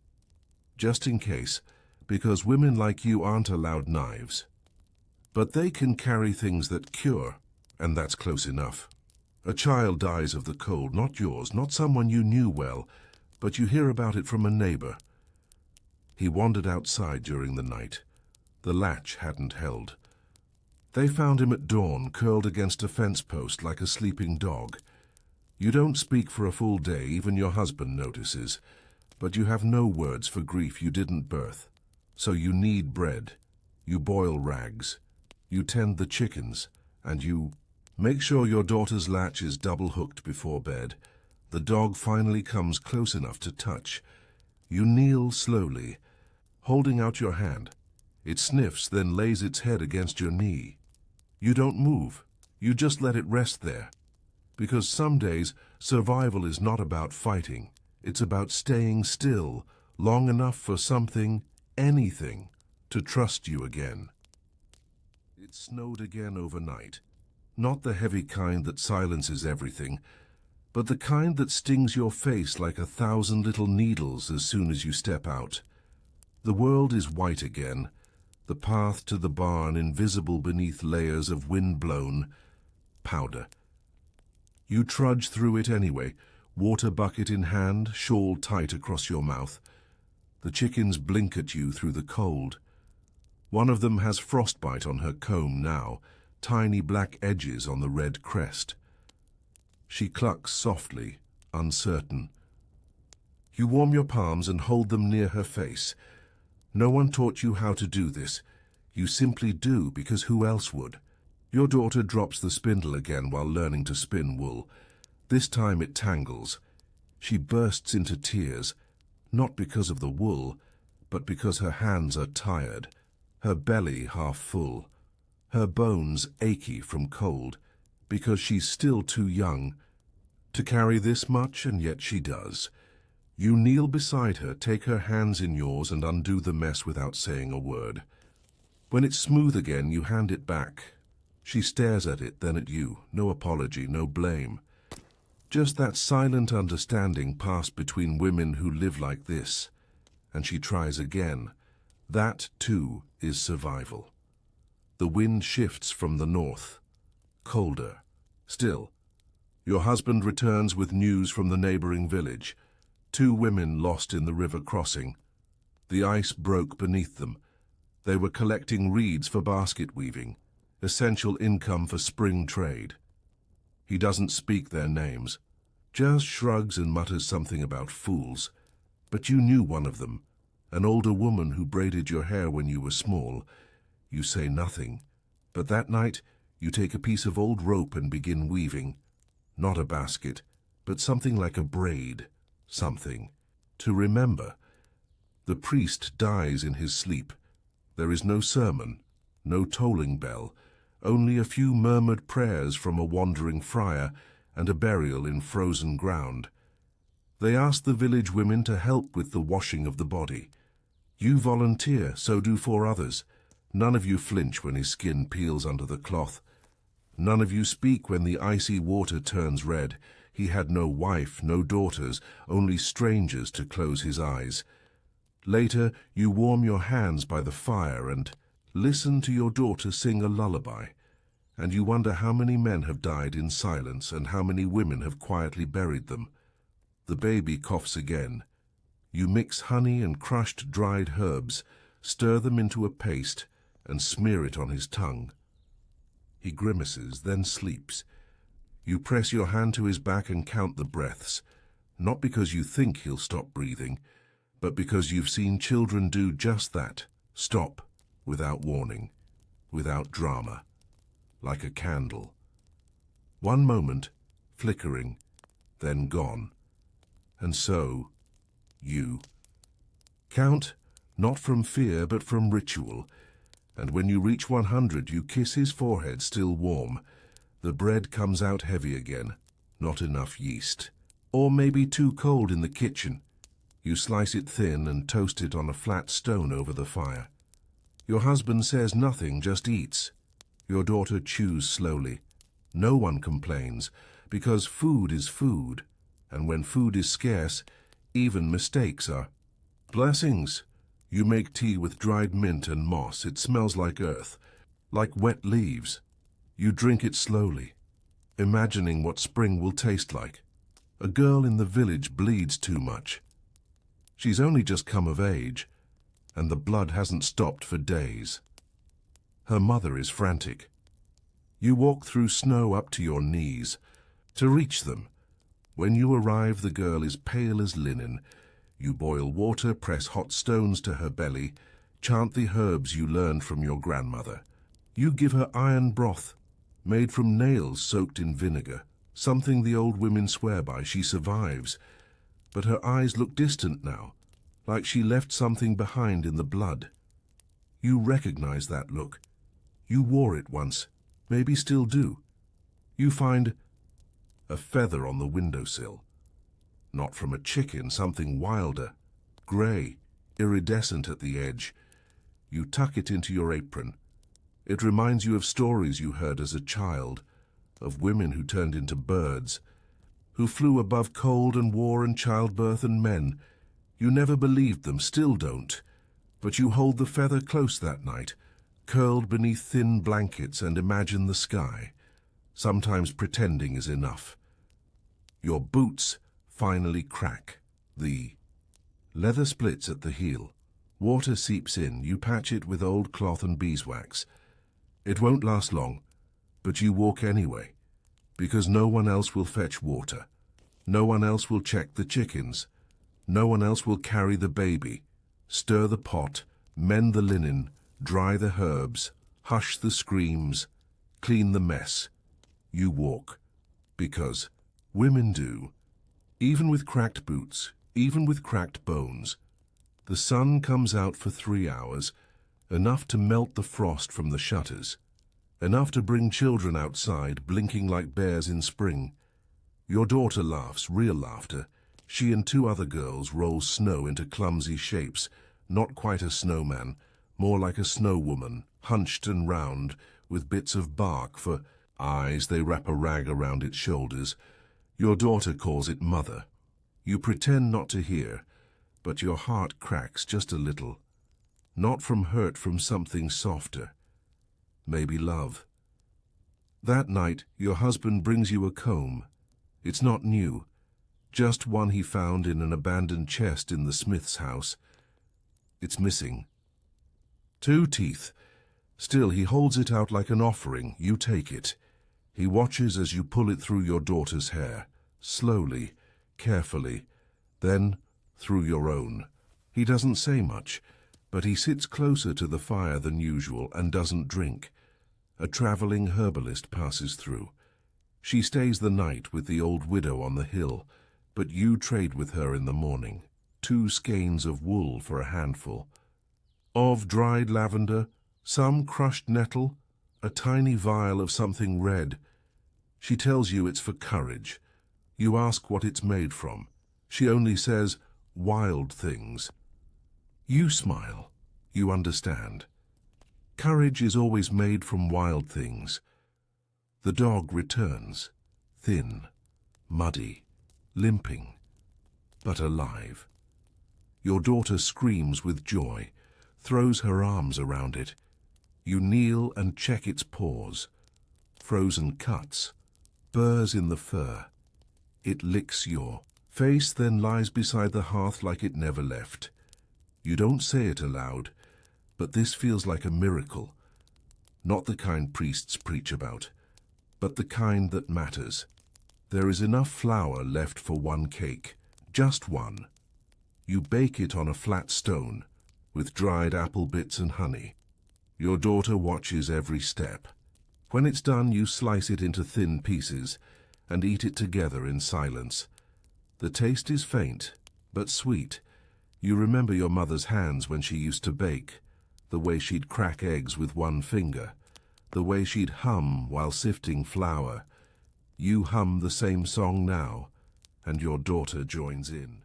just in case, because women like you aren't allowed knives. But they can carry things that cure, and that's close enough. A child dies of the cold, not yours, not someone you knew well, but you hear about it from a neighbor. He wandered outside during the night. The latch hadn't held. They found him at dawn, curled against a fence post like a sleeping dog. You don't speak for a full day, even your husband notices, but you have no words for grief you didn't birth. So you knead bread, you boil rags, you tend the chickens, and you make sure your daughter's latch is double-hooked before bed. The dog finally comes close enough to touch. You kneel slowly, holding out your hand. It sniffs, then lays its head against your knee. You don't move. You just let it rest there. Because some days, survival is not about fighting. It's about staying still long enough for something anything to trust you again. It snowed again overnight. Not the heavy kind that silences everything, but the kind that stings your face like 1,000 little needles as soon as you step out. The world is white again, the path to the barn invisible beneath layers of wind-blown powder. You trudge through it anyway, water bucket in hand, shawl tight across your mouth. The chickens blink at you through the cold. One of them has frostbite on her comb now, tiny black edges on the red crest. She clucks softly, uncertain. You warm your palms and hold them near her face. No one taught you how to do this. You simply do because who else would? Your daughter drops the spindle again while learning to spin wool. This time it tangles. She bursts into tears, not because of the wool, but because her hands are tired, her belly half full, her bones achy from cold, because she's still too young to carry this much, and yet she does. You kneel beside her, take her hands in yours and undo the mess without saying a word. When it's smooth again, you hand it back. She stares at it, then at you. No apology, no blame. Just that silent understanding passed between women who live like this. And she tries again. That, too, is survival. The wind shifts from the north. Colder. Still. Your husband returns with news from the neighboring village. 2 women lost in the river crossing. The ice broke beneath them. They were collecting reeds for basket weaving, essential income for spring trade. He doesn't speak their names, just shrugs and mutters something about fools. But you knew one of them, an older woman who braided your hair when you were small. You say nothing, but that night you take a piece of old rope and begin weaving. Not a basket, but something like a braid, something to remember. The priest dies in his sleep. There is no sermon, no tolling bell, only a few murmured prayers from a wandering friar and a burial in frozen ground. They ask the village women to help with the washing of the body. You volunteer, so do 4 others. None of you flinch when his skin peels under the cloth. None of you speak when the icy water turns red. He had no wife, no daughters, only strangers to close his eyes. Later, you warm your hands by the fire and listen to your daughter sing a lullaby. And you wonder how many men have died in silence and how many women have quietly buried them. The baby coughs again. You mix honey and crushed dried herbs, stir them into a paste, and smear it on his tongue. He grimaces, then sleeps. You press your hand to his back and count the breaths, not because you think he'll stop breathing, but because you've seen children do just that, stop, without warning, without drama, like a candle. One moment, flickering, then gone. And so, you count, not from fear but from ritual, and when you reach 100 you kiss his forehead still warm. The bread comes out heavy again, not enough yeast. Or maybe too cold in the kitchen. You slice it thin and toast it on a flat stone over the fire. Your husband says nothing, just eats. Your daughter chews slowly. No one complains, because food is food, and when food is scarce, even mistakes are blessings. You make tea with dried mint and moss. It smells like earth, like wet leaves. You drink it slowly, imagining what spring will taste like. A girl in the village bleeds too much. She's only just come of age, and the blood hasn't stopped for days. Her mother is frantic. You walk through snow up to your knees to reach them. When you arrive, the girl is pale as linen. You boil water, press hot stones to her belly, chant the herbs you learned from your grandmother. You give her iron broth, made from nails soaked in vinegar, something the old women swear by. She survives, but her eyes look distant now, like she left something behind in the blood. You recognize that look. You wore it once, maybe still do. You find a feather on the windowsill. Not from a chicken, something wilder, grey, iridescent at the edge. You tuck it into your apron. It reminds you of stories you heard as a child, of women who turned into birds, who flew above cold and war and childbirth and men. You never believed them, still don't, but you hold the feather close that night, curled beneath thin blankets, and imagine the sky. Sometimes pretending is enough. Your boots finally crack. The leather splits at the heel. Water seeps in. You patch it with old cloth and beeswax. It won't last long, but you walk anyway, because no one else will fetch water. No one else will check the chickens. No one else will carry the baby, stir the pot, mend the linen, dry the herbs, hush the screams, clean the mess. You walk, because women do. Even with cracked boots, even with cracked bones. The sun comes out for 3 hours, enough to melt the frost from the shutters, enough to bring children outside, blinking like bears in spring. Your daughter laughs, real laughter. She and 2 other girls roll snow into clumsy shapes, not quite a snowman, more like a snow woman, hunched and round, with bits of bark for eyes. They wrap a rag around its shoulders. Your daughter calls it mother. You pretend not to hear, but your heart cracks just a little. Not from hurt, from something softer. Maybe love. That night, your husband brings you a comb. It's not new, just one he found in an abandoned chest in the smith's house. It's missing. 2 teeth. Still, he holds it out like an offering. You take it. He watches as you pull it through your daughter's hair, slowly, carefully, then through your own. He doesn't say much, but he sits closer to the fire than usual and doesn't drink. A traveling herbalist passes through. She stays the night with the old widow on the hill, but you trade with her in the morning. 2 skeins of wool for a handful. Of dried lavender, some crushed nettle, a tiny vial of something red. She tells you it's for courage. You ask what it's made from. She only says, wild things. You smile. You understand. Courage is always made from wild things. The dog returns, thin, muddy, limping, but alive. Your daughter screams with joy, throws her arms around it. You kneel and check its paws. Frozen cuts, burrs in the fur. It licks your face, then lies beside the hearth like it never left. You don't say it aloud, but this feels like a miracle. Not the kind priests preach about, but the kind that matters. There is enough flour left for 1 cake, just 1. You bake it on a flat stone, with dried apple bits and honey. Your daughter watches every step. When it's done, you slice it into thin pieces and eat it together in silence. The taste is faint, but sweet. You remember your mother's hands when she used to bake, the way she'd crack eggs with 1 finger, the way she'd hum while sifting flour. You hum the same song now, and your daughter joins in.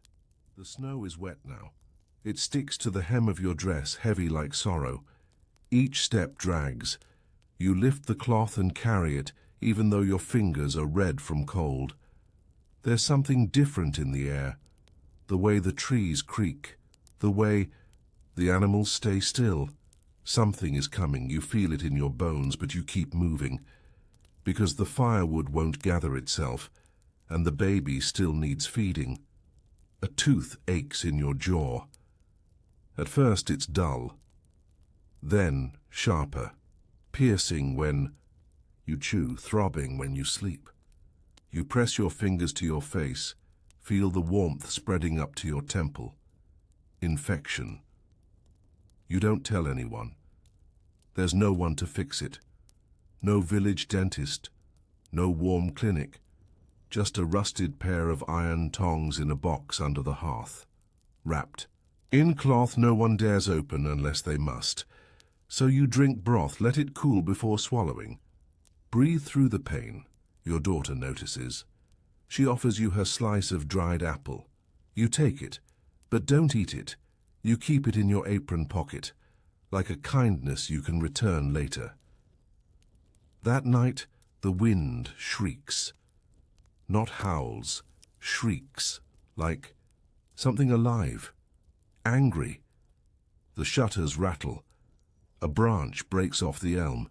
The snow is wet now. It sticks to the hem of your dress, heavy like sorrow. Each step drags. You lift the cloth and carry it, even though your fingers are red from cold. There's something different in the air. The way the trees creak, the way the animals stay still. Something is coming. You feel it in your bones, but you keep moving, because the firewood won't gather itself, and the baby still needs feeding. A tooth aches in your jaw. At first it's dull, then sharper, piercing when you chew, throbbing when you sleep. You press your fingers to your face, feel the warmth spreading up to your temple. Infection. You don't tell anyone. There's no one to fix it. No village dentist, no warm clinic, just a rusted pair of iron tongs in a box under the hearth, wrapped in cloth no one dares open unless they must. So you drink broth, let it cool before swallowing. Breathe through the pain, your daughter notices. She offers you her slice of dried apple. You take it, but don't eat it. You keep it in your apron pocket, like a kindness you can return later. That night, the wind shrieks. Not howls, shrieks, like something alive, angry. The shutters rattle. A branch breaks off the elm.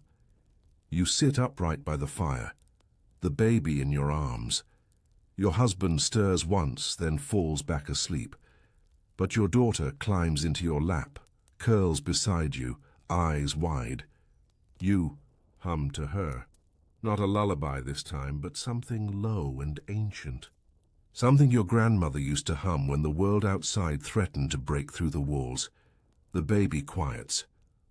You sit upright by the fire, the baby in your arms. Your husband stirs once, then falls back asleep. But your daughter climbs into your lap, curls beside you, eyes wide. You hum to her. Not a lullaby this time, but something low and ancient. Something your grandmother used to hum when the world outside threatened to break through the walls. The baby quiets.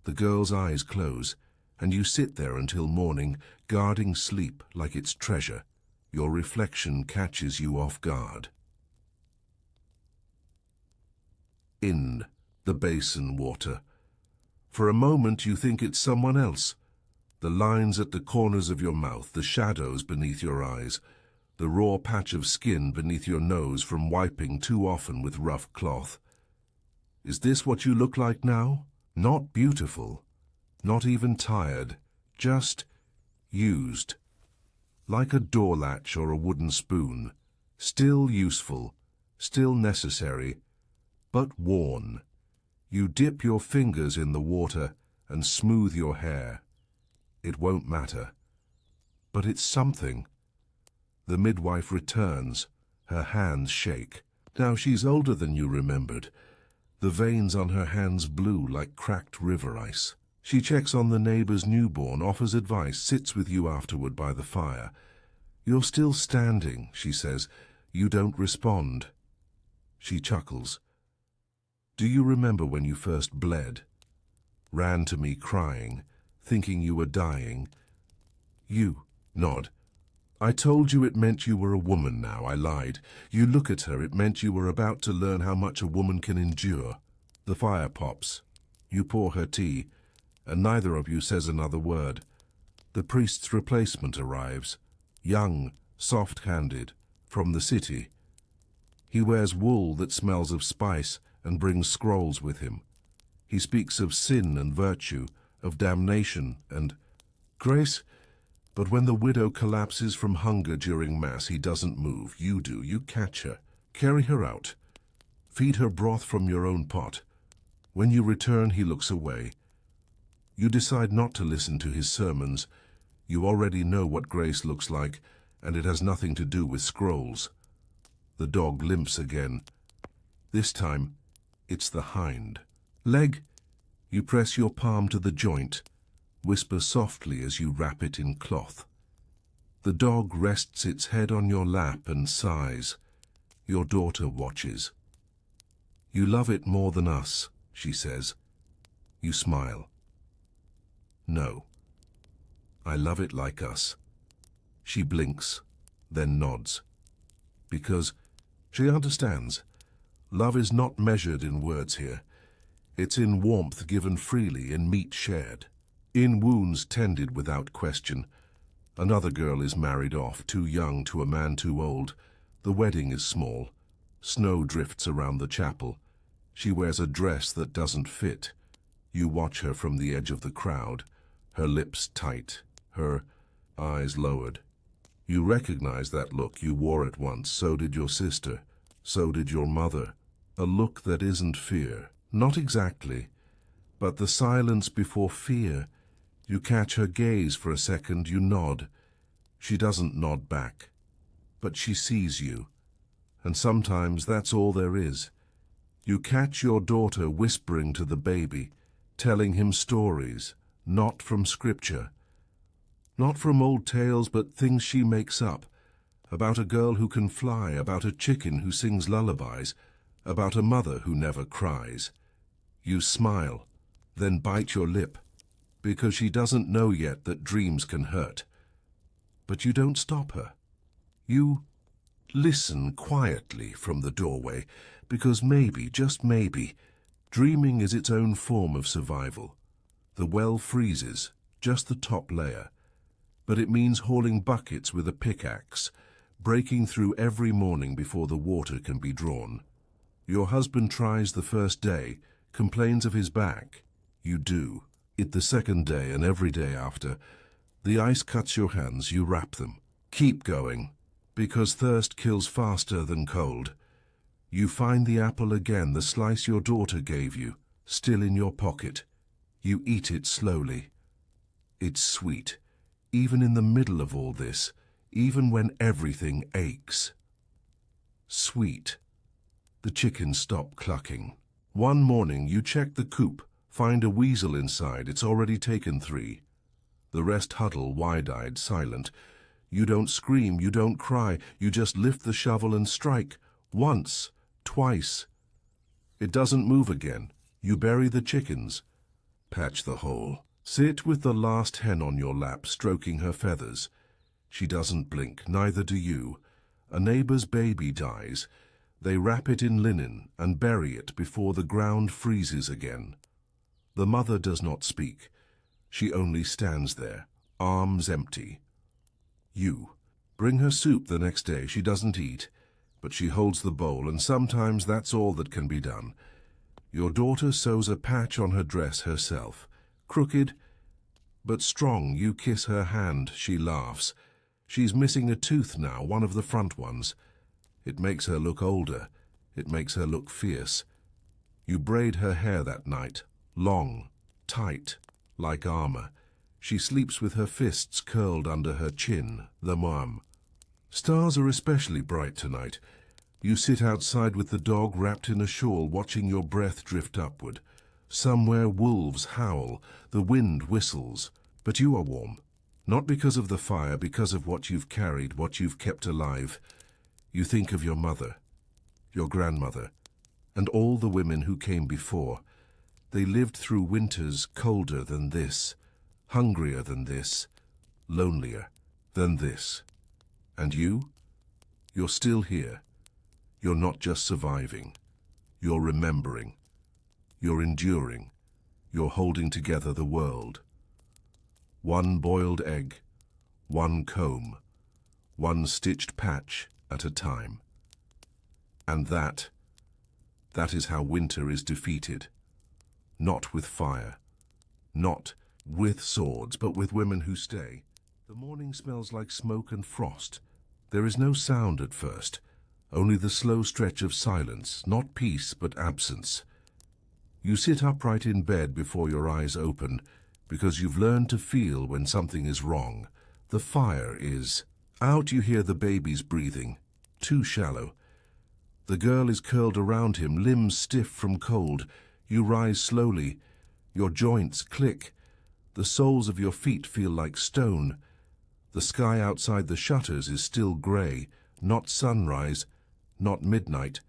The girl's eyes close, and you sit there until morning, guarding sleep like its treasure. Your reflection catches you off guard. In the basin water. For a moment you think it's someone else. The lines at the corners of your mouth, the shadows beneath your eyes, the raw patch of skin beneath your nose from wiping too often with rough cloth. Is this what you look like now? Not beautiful, not even tired, just used. Like a door latch or a wooden spoon, still useful, still necessary, but worn. You dip your fingers in the water and smooth your hair. It won't matter. But it's something. The midwife returns. Her hands shake. Now she's older than you remembered. The veins on her hands blue like cracked river ice. She checks on the neighbor's newborn, offers advice, sits with you afterward by the fire. You're still standing, she says. You don't respond. She chuckles. Do you remember when you first bled? Ran to me crying, thinking you were dying. You nod. I told you it meant you were a woman now, I lied. You look at her, it meant you were about to learn how much a woman can endure. The fire pops. You pour her tea, and neither of you says another word. The priest's replacement arrives. Young, soft-handed, from the city. He wears wool that smells of spice and brings scrolls with him. He speaks of sin and virtue, of damnation and grace. But when the widow collapses from hunger during Mass, he doesn't move. You do. You catch her, carry her out, feed her broth from your own pot. When you return, he looks away. You decide not to listen to his sermons. You already know what grace looks like, and it has nothing to do with scrolls. The dog limps again. This time, it's the hind. Leg, you press your palm to the joint, whisper softly as you wrap it in cloth. The dog rests its head on your lap and sighs. Your daughter watches. You love it more than us, she says. You smile. No. I love it like us. She blinks, then nods. Because she understands. Love is not measured in words here. It's in warmth given freely, in meat shared, in wounds tended without question. Another girl is married off, too young to a man too old. The wedding is small. Snow drifts around the chapel. She wears a dress that doesn't fit. You watch her from the edge of the crowd, her lips tight, her eyes lowered. You recognize that look. You wore it once. So did your sister. So did your mother. A look that isn't fear. Not exactly, but the silence before fear. You catch her gaze for a second. You nod. She doesn't nod back, but she sees you. And sometimes that's all there is. You catch your daughter whispering to the baby, telling him stories, not from scripture. Not from old tales, but things she makes up. About a girl who can fly, about a chicken who sings lullabies, about a mother who never cries. You smile, then bite your lip, because she doesn't know yet that dreams can hurt. But you don't stop her. You listen quietly from the doorway, because maybe, just maybe, dreaming is its own form of survival. The well freezes, just the top layer, but it means hauling buckets with a pickaxe, breaking through every morning before the water can be drawn. Your husband tries the first day, complains of his back. You do. It the second day and every day after. The ice cuts your hands, you wrap them. Keep going, because thirst kills faster than cold. You find the apple again, the slice your daughter gave you, still in your pocket. You eat it slowly. It's sweet, even in the middle of all this, even when everything aches. Sweet. The chickens stop clucking. One morning you check the coop, find a weasel inside, it's already taken 3. The rest huddle, wide-eyed, silent. You don't scream, you don't cry, you just lift the shovel and strike. Once, twice. It doesn't move again. You bury the chickens. Patch the hole. Sit with the last hen on your lap, stroking her feathers. She doesn't blink, neither do you. A neighbor's baby dies. They wrap it in linen and bury it before the ground freezes again. The mother does not speak. She only stands there, arms empty. You bring her soup the next day. She doesn't eat, but she holds the bowl, and sometimes that's all that can be done. Your daughter sews a patch on her dress herself. Crooked, but strong. You kiss her hand. She laughs. She's missing a tooth now, one of the front ones. It makes her look older. It makes her look fierce. You braid her hair that night, long, tight, like armor. She sleeps with her fists curled under her chin, the mom. Stars are especially bright tonight. You sit outside with the dog wrapped in a shawl, watching your breath drift upward. Somewhere wolves howl, the wind whistles, but you are warm. Not because of the fire, because of what you've carried, what you've kept alive. You think of your mother, your grandmother, and all the women who came before. They lived through winters colder than this, hungrier than this, lonelier than this. And you? You're still here. You're not just surviving. You're remembering. You're enduring. You're holding together the world. One boiled egg, one comb, one stitched patch at a time. And that is how winter is defeated. Not with fire, not with swords, but with women who stay. The morning smells like smoke and frost. There is no sound at first, only the slow stretch of silence, not peace but absence. You sit upright in bed before your eyes open, because you've learned to feel when something is wrong. The fire is out. You hear the baby's breathing, too shallow. The girl is curled around him, limbs stiff from cold. You rise slowly. Your joints click. The soles of your feet feel like stone. The sky outside the shutters is still grey, not sunrise, not midnight.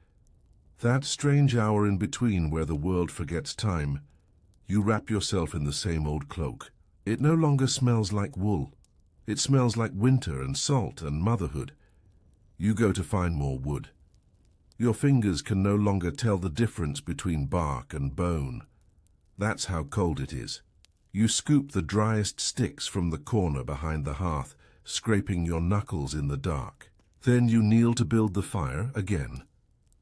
That strange hour in between where the world forgets time. You wrap yourself in the same old cloak. It no longer smells like wool. It smells like winter and salt and motherhood. You go to find more wood. Your fingers can no longer tell the difference between bark and bone. That's how cold it is. You scoop the driest sticks from the corner behind the hearth, scraping your knuckles in the dark. Then you kneel to build the fire again,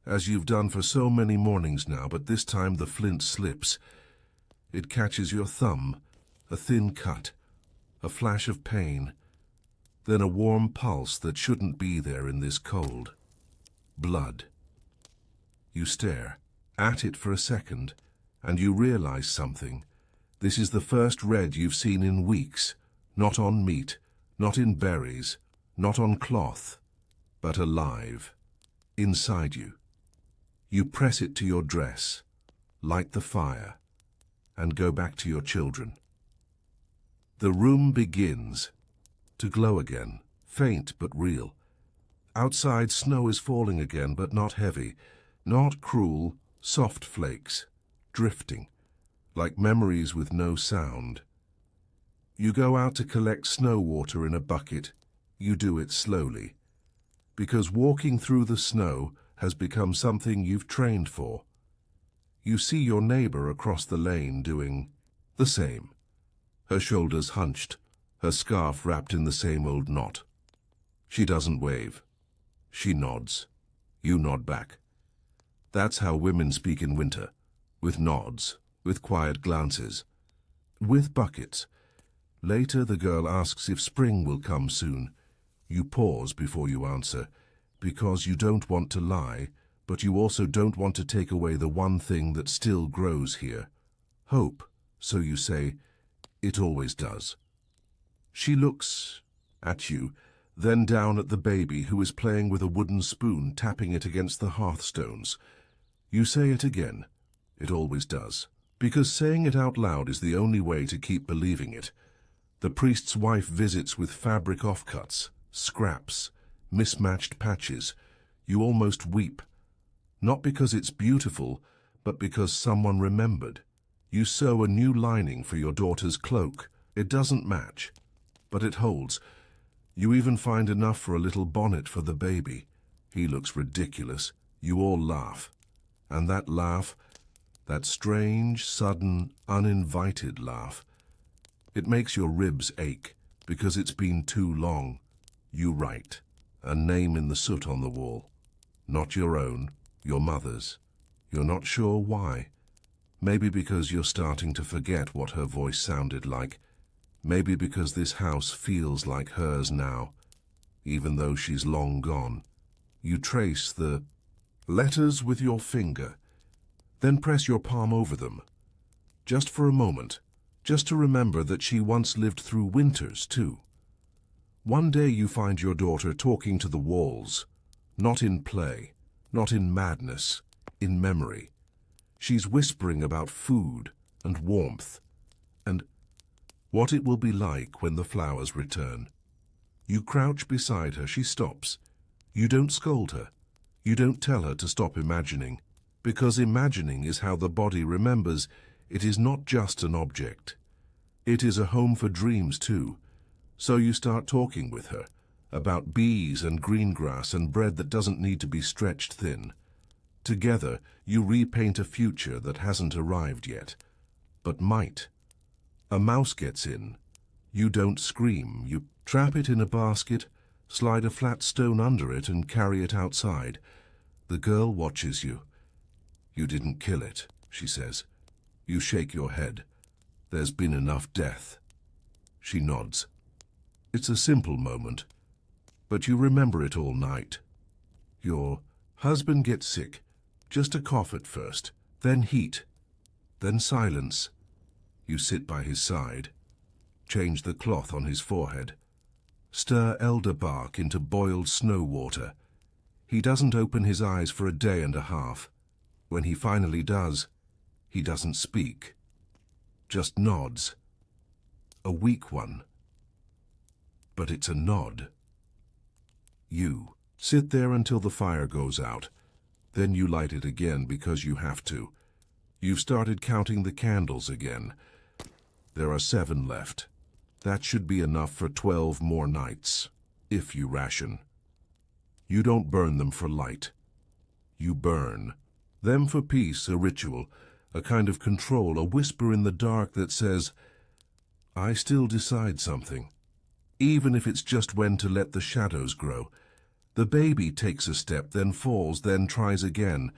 as you've done for so many mornings now, but this time the flint slips. It catches your thumb, a thin cut, a flash of pain, then a warm pulse that shouldn't be there in this cold. Blood. You stare at it for a second, and you realize something. This is the first red you've seen in weeks, not on meat, not in berries, not on cloth, but alive, inside you. You press it to your dress, light the fire, and go back to your children. The room begins to glow again, faint but real. Outside, snow is falling again, but not heavy, not cruel, soft flakes, drifting, like memories with no sound. You go out to collect snow water in a bucket. You do it slowly, because walking through the snow has become something you've trained for. You see your neighbor across the lane doing the same. Her shoulders hunched, her scarf wrapped in the same old knot. She doesn't wave. She nods. You nod back. That's how women speak in winter. with nods, with quiet glances, with buckets. Later the girl asks if spring will come soon. You pause before you answer, because you don't want to lie, but you also don't want to take away the one thing that still grows here. Hope, so you say, it always does. She looks at you, then down at the baby who is playing with a wooden spoon, tapping it against the hearthstones. You say it again, it always does, because saying it out loud is the only way to keep believing it. The priest's wife visits with fabric offcuts, scraps, mismatched patches. You almost weep. Not because it's beautiful, but because someone remembered. You sew a new lining for your daughter's cloak. It doesn't match, but it holds. You even find enough for a little bonnet for the baby. He looks ridiculous. You all laugh. And that laugh, that strange, sudden, uninvited laugh, it makes your ribs ache because it's been too long. You write a name in the soot on the wall. Not your own, your mother's. You're not sure why. Maybe because you're starting to forget what her voice sounded like. Maybe because this house feels like hers now, even though she's long gone. You trace the letters with your finger, then press your palm over them, just for a moment, just to remember that she once lived through winters too. One day you find your daughter talking to the walls, not in play, not in madness, in memory. She's whispering about food and warmth, and what it will be like when the flowers return. You crouch beside her. She stops. You don't scold her. You don't tell her to stop imagining, because imagining is how the body remembers. It is not just an object. It is a home for dreams too. So you start talking with her about bees and green grass and bread that doesn't need to be stretched thin. Together, you repaint a future that hasn't arrived yet, but might. A mouse gets in. You don't scream. You trap it in a basket, slide a flat stone under it and carry it outside. The girl watches you. You didn't kill it, she says. You shake your head. There's been enough death. She nods. It's a simple moment, but you remember it all night. Your husband gets sick, just a cough at first, then heat, then silence. You sit by his side, change the cloth on his forehead, stir elder bark into boiled snow water. He doesn't open his eyes for a day and a half. When he finally does, he doesn't speak, just nods. A weak one, but it's a nod. You sit there until the fire goes out. Then you light it again because you have to. You've started counting the candles again. There are 7 left. That should be enough for 12 more nights, if you ration. You don't burn them for light. You burn them for peace, a ritual, a kind of control, a whisper in the dark that says, I still decide something, even if it's just when to let the shadows grow. The baby takes a step, then falls, then tries again.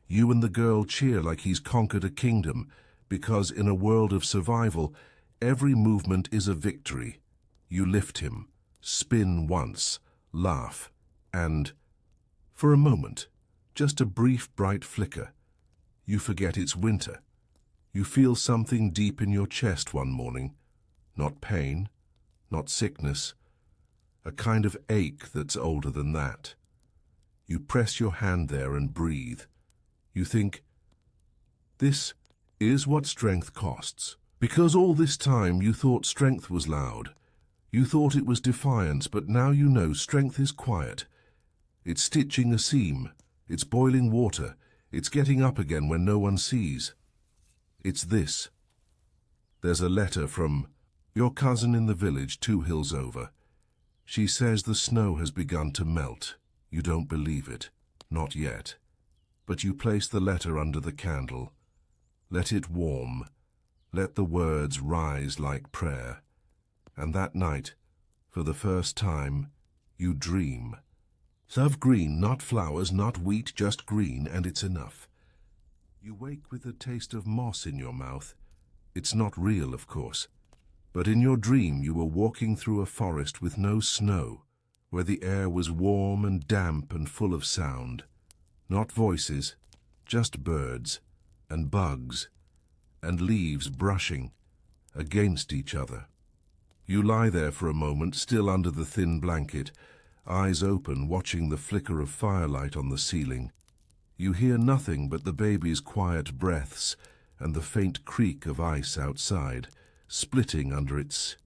You and the girl cheer like he's conquered a kingdom, because in a world of survival, every movement is a victory. You lift him, spin once, laugh, and, for a moment, just a brief bright flicker, you forget it's winter. You feel something deep in your chest one morning. Not pain, not sickness, a kind of ache that's older than that. You press your hand there and breathe. You think, this is what strength costs. Because all this time you thought strength was loud. You thought it was defiance, but now you know strength is quiet. It's stitching a seam. It's boiling water. It's getting up again when no one sees. It's this. There's a letter from your cousin in the village 2 hills over. She says the snow has begun to melt. You don't believe it. Not yet. But you place the letter under the candle. Let it warm. Let the words rise like prayer. And that night, for the first time, you dream. Of green, not flowers, not wheat, just green, and it's enough. You wake with a taste of moss in your mouth. It's not real, of course. But in your dream you were walking through a forest with no snow, where the air was warm and damp and full of sound. Not voices, just birds and bugs and leaves brushing against each other. You lie there for a moment, still under the thin blanket, eyes open, watching the flicker of firelight on the ceiling. You hear nothing but the baby's quiet breaths and the faint creak of ice outside, splitting under its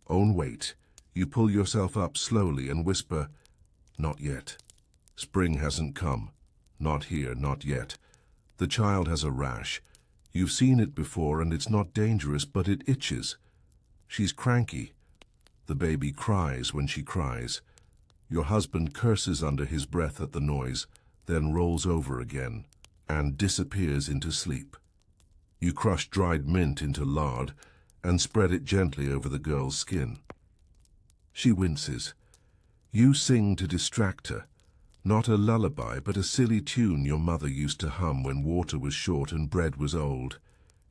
own weight. You pull yourself up slowly and whisper, "Not yet. Spring hasn't come. Not here, not yet." The child has a rash. You've seen it before and it's not dangerous, but it itches. She's cranky. The baby cries when she cries. Your husband curses under his breath at the noise, then rolls over again and disappears into sleep. You crush dried mint into lard and spread it gently over the girl's skin. She winces. You sing to distract her. Not a lullaby, but a silly tune your mother used to hum when water was short and bread was old.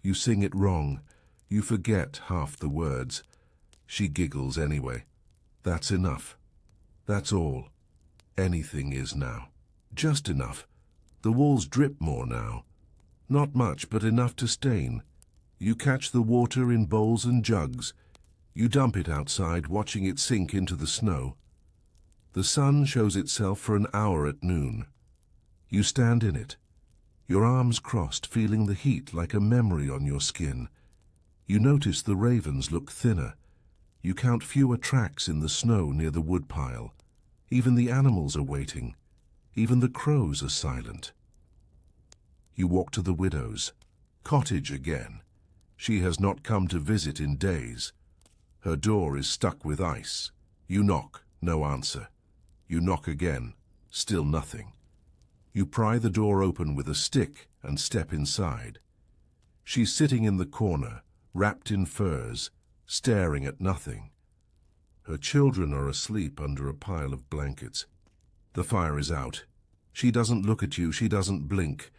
You sing it wrong. You forget half the words. She giggles anyway. That's enough. That's all. Anything is now. Just enough. The walls drip more now. Not much, but enough to stain. You catch the water in bowls and jugs. You dump it outside, watching it sink into the snow. The sun shows itself for an hour at noon. You stand in it, your arms crossed, feeling the heat like a memory on your skin. You notice the ravens look thinner. You count fewer tracks in the snow near the woodpile. Even the animals are waiting. Even the crows are silent. You walk to the widow's cottage again. She has not come to visit in days. Her door is stuck with ice. You knock, no answer. You knock again, still nothing. You pry the door open with a stick and step inside. She's sitting in the corner, wrapped in furs, staring at nothing. Her children are asleep under a pile of blankets. The fire is out. She doesn't look at you, she doesn't blink.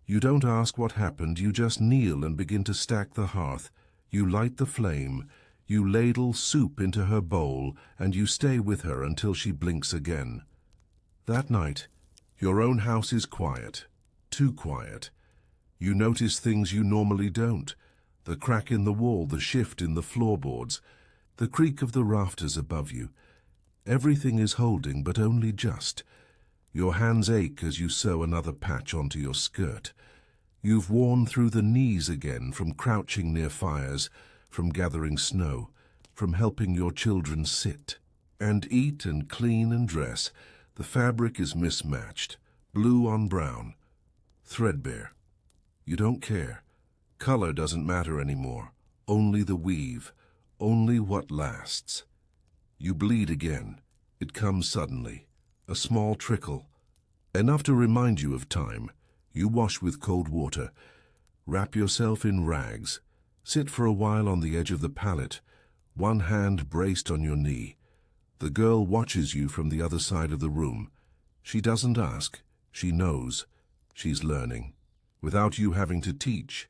You don't ask what happened, you just kneel and begin to stack the hearth. You light the flame, you ladle soup into her bowl, and you stay with her until she blinks again. That night, your own house is quiet, too quiet. You notice things you normally don't. The crack in the wall, the shift in the floorboards, the creak of the rafters above you. Everything is holding, but only just. Your hands ache as you sew another patch onto your skirt. You've worn through the knees again from crouching near fires, from gathering snow, from helping your children sit and eat and clean and dress. The fabric is mismatched, blue on brown, threadbare. You don't care. Color doesn't matter anymore. Only the weave, only what lasts. You bleed again. It comes suddenly, a small trickle, enough to remind you of time. You wash with cold water, wrap yourself in rags, sit for a while on the edge of the pallet, one hand braced on your knee. The girl watches you from the other side of the room. She doesn't ask, she knows. She's learning, without you having to teach.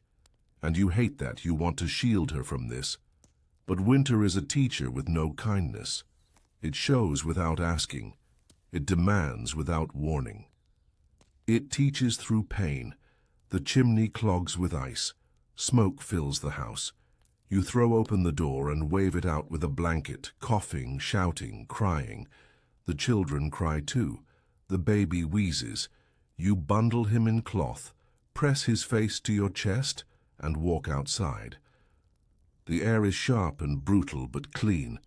And you hate that, you want to shield her from this. But winter is a teacher with no kindness. It shows without asking. It demands without warning. It teaches through pain. The chimney clogs with ice. Smoke fills the house. You throw open the door and wave it out with a blanket, coughing, shouting, crying. The children cry too. The baby wheezes. You bundle him in cloth, press his face to your chest, and walk outside. The air is sharp and brutal but clean.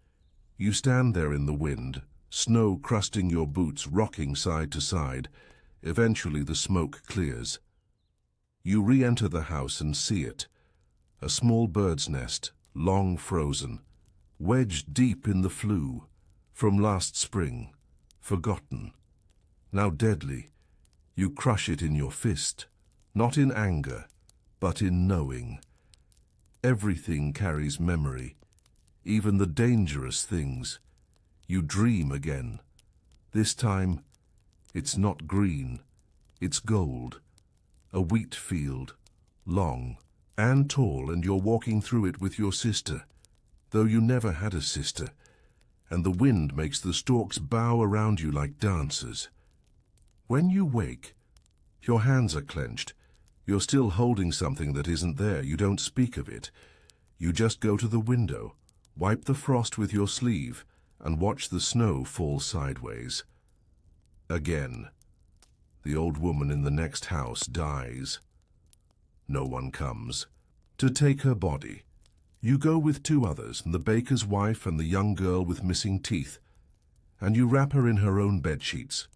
You stand there in the wind, snow crusting your boots, rocking side to side. Eventually the smoke clears. You re-enter the house and see it. A small bird's nest, long frozen, wedged deep in the flue, from last spring, forgotten, now deadly. You crush it in your fist, not in anger, but in knowing. Everything carries memory, even the dangerous things. You dream again. This time, it's not green, it's gold. A wheat field, long and tall, and you're walking through it with your sister, though you never had a sister, and the wind makes the stalks bow around you like dancers. When you wake, your hands are clenched. You're still holding something that isn't there. You don't speak of it. You just go to the window, wipe the frost with your sleeve, and watch the snow fall sideways. Again, the old woman in the next house dies. No one comes to take her body. You go with two others, the baker's wife and the young girl with missing teeth, and you wrap her in her own bedsheets.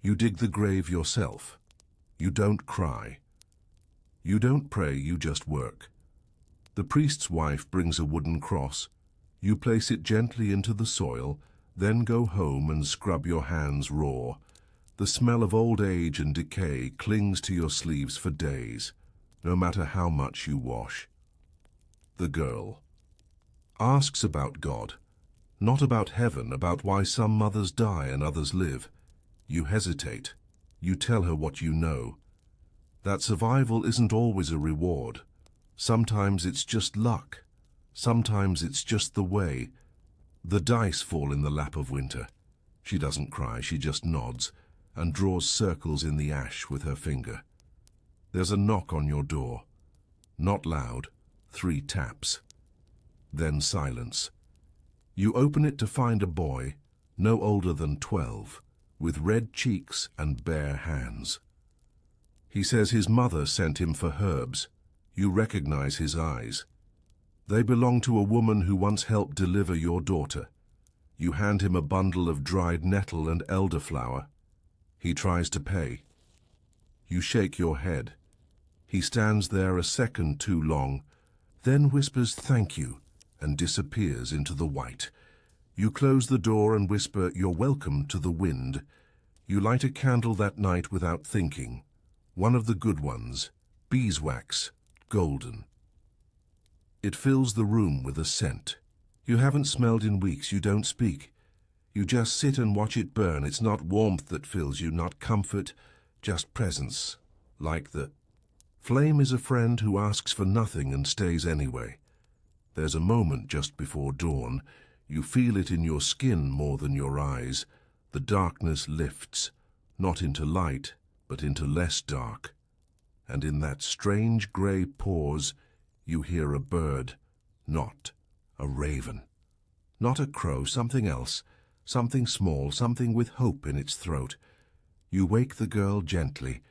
You dig the grave yourself. You don't cry. You don't pray, you just work. The priest's wife brings a wooden cross. You place it gently into the soil, then go home and scrub your hands raw. The smell of old age and decay clings to your sleeves for days, no matter how much you wash. The girl asks about God, not about heaven, about why some mothers die and others live. You hesitate. You tell her what you know. That survival isn't always a reward. Sometimes it's just luck. Sometimes it's just the way. The dice fall in the lap of winter. She doesn't cry, she just nods and draws circles in the ash with her finger. There's a knock on your door. Not loud, 3 taps. Then silence. You open it to find a boy, no older than 12, with red cheeks and bare hands. He says his mother sent him for herbs. You recognize his eyes. They belong to a woman who once helped deliver your daughter. You hand him a bundle of dried nettle and elderflower. He tries to pay. You shake your head. He stands there a second too long, then whispers thank you and disappears into the white. You close the door and whisper, "You're welcome," to the wind. You light a candle that night without thinking. One of the good ones, beeswax, golden. It fills the room with a scent. You haven't smelled in weeks, you don't speak. You just sit and watch it burn. It's not warmth that fills you, not comfort, just presence. Like the flame is a friend who asks for nothing and stays anyway. There's a moment just before dawn. You feel it in your skin more than your eyes. The darkness lifts, not into light, but into less dark. And in that strange grey pause, you hear a bird, not a raven. Not a crow, something else, something small, something with hope in its throat. You wake the girl gently,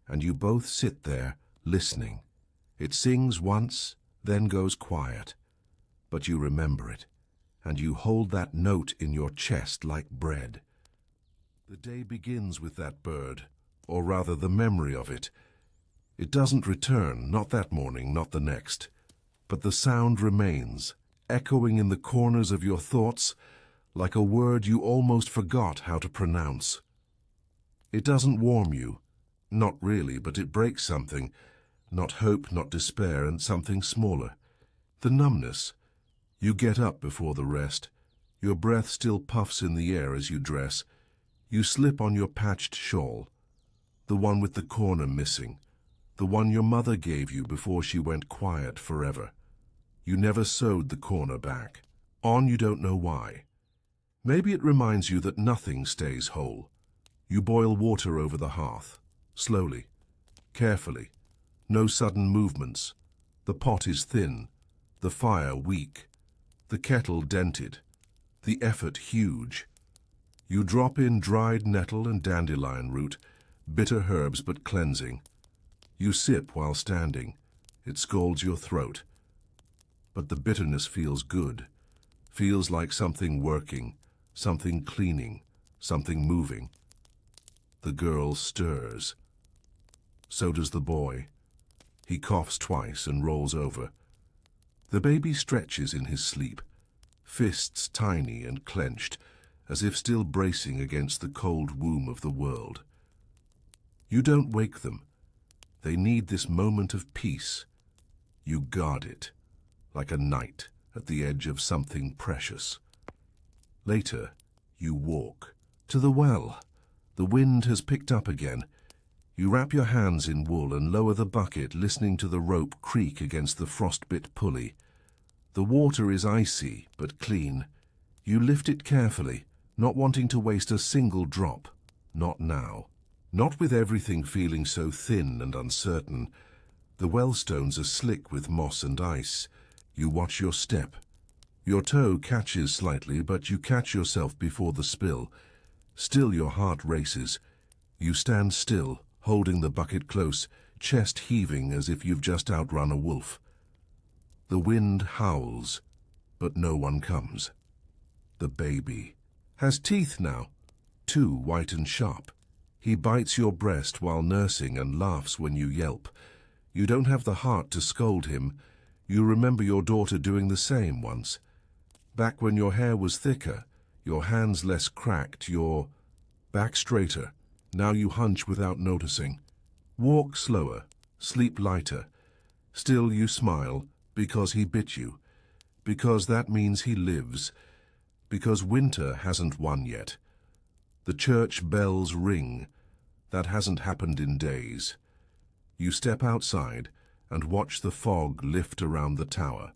and you both sit there, listening. It sings once, then goes quiet. But you remember it, and you hold that note in your chest like bread. The day begins with that bird, or rather the memory of it. It doesn't return, not that morning, not the next. But the sound remains, echoing in the corners of your thoughts, like a word you almost forgot how to pronounce. It doesn't warm you, not really, but it breaks something, not hope, not despair, and something smaller. The numbness. You get up before the rest. Your breath still puffs in the air as you dress. You slip on your patched shawl, the one with the corner missing, the one your mother gave you before she went quiet forever. You never sewed the corner back. On you don't know why. Maybe it reminds you that nothing stays whole. You boil water over the hearth, slowly, carefully, no sudden movements. The pot is thin, the fire weak, the kettle dented, the effort huge. You drop in dried nettle and dandelion root, bitter herbs but cleansing. You sip while standing. It scalds your throat. But the bitterness feels good, feels like something working, something cleaning, something moving. The girl stirs. So does the boy. He coughs twice and rolls over. The baby stretches in his sleep, fists tiny and clenched, as if still bracing against the cold womb of the world. You don't wake them. They need this moment of peace. You guard it, like a knight at the edge of something precious. Later, you walk to the well. The wind has picked up again. You wrap your hands in wool and lower the bucket, listening to the rope creak against the frostbit pulley. The water is icy but clean. You lift it carefully, not wanting to waste a single drop. Not now. Not with everything feeling so thin and uncertain. The well stones are slick with moss and ice. You watch your step. Your toe catches slightly, but you catch yourself before the spill. Still your heart races. You stand still, holding the bucket close, chest heaving as if you've just outrun a wolf. The wind howls, but no one comes. The baby has teeth now, 2 white and sharp. He bites your breast while nursing and laughs when you yelp. You don't have the heart to scold him. You remember your daughter doing the same once. Back when your hair was thicker, your hands less cracked, your back straighter. Now you hunch without noticing. Walk slower, sleep lighter. Still you smile, because he bit you. Because that means he lives. Because winter hasn't won yet. The church bells ring. That hasn't happened in days. You step outside and watch the fog lift around the tower,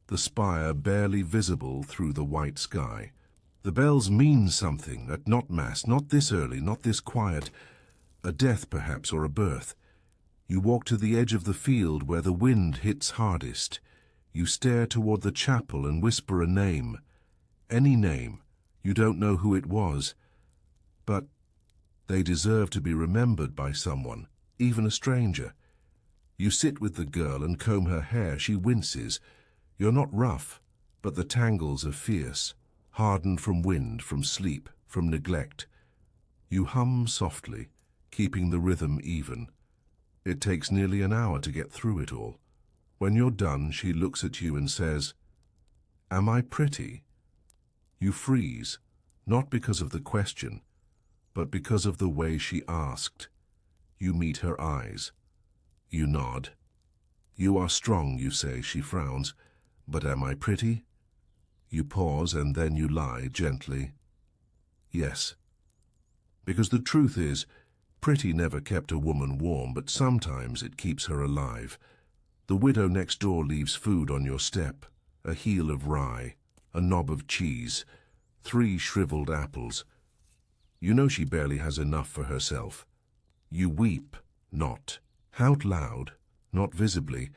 the spire barely visible through the white sky. The bells mean something, not mass, not this early, not this quiet. A death perhaps, or a birth. You walk to the edge of the field where the wind hits hardest. You stare toward the chapel and whisper a name. Any name. You don't know who it was. But they deserve to be remembered by someone, even a stranger. You sit with the girl and comb her hair. She winces. You're not rough, but the tangles are fierce, hardened from wind, from sleep, from neglect. You hum softly, keeping the rhythm even. It takes nearly an hour to get through it all. When you're done, she looks at you and says, "Am I pretty?" You freeze, not because of the question, but because of the way she asked. You meet her eyes. You nod. "You are strong," you say. She frowns. "But am I pretty?" You pause and then you lie gently. "Yes." Because the truth is, pretty never kept a woman warm, but sometimes it keeps her alive. The widow next door leaves food on your step, a heel of rye, a knob of cheese, 3 shriveled apples. You know she barely has enough for herself. You weep, not out loud, not visibly,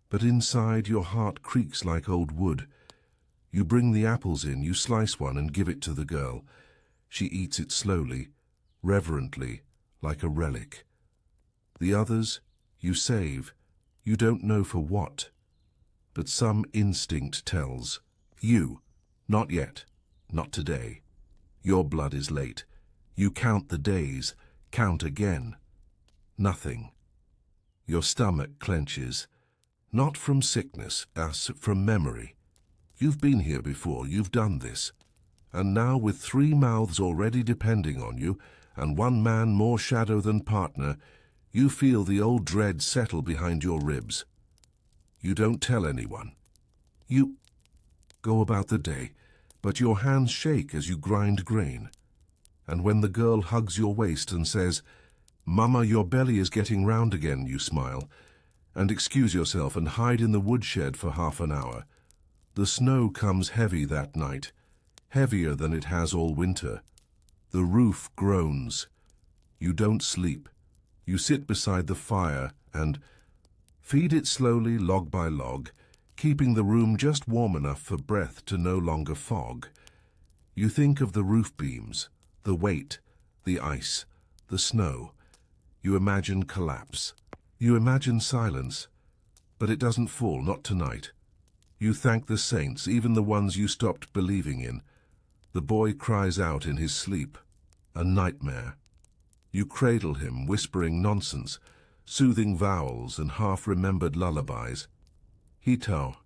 but inside your heart creaks like old wood. You bring the apples in, you slice one and give it to the girl. She eats it slowly, reverently, like a relic. The others, you save. You don't know for what, but some instinct tells. You, not yet, not today. Your blood is late. You count the days, count again. Nothing. Your stomach clenches, not from sickness, as from memory. You've been here before, you've done this. And now with 3 mouths already depending on you, and 1 man more shadow than partner, you feel the old dread settle behind your ribs. You don't tell anyone. You go about the day, but your hands shake as you grind grain. And when the girl hugs your waist and says, "Mama, your belly is getting round again," you smile, and excuse yourself and hide in the woodshed for half an hour. The snow comes heavy that night, heavier than it has all winter. The roof groans. You don't sleep. You sit beside the fire and feed it slowly, log by log, keeping the room just warm enough for breath to no longer fog. You think of the roof beams, the weight, the ice, the snow. You imagine collapse. You imagine silence. But it doesn't fall, not tonight. You thank the saints, even the ones you stopped believing in. The boy cries out in his sleep. A nightmare. You cradle him, whispering nonsense, soothing vowels and half-remembered lullabies. Hito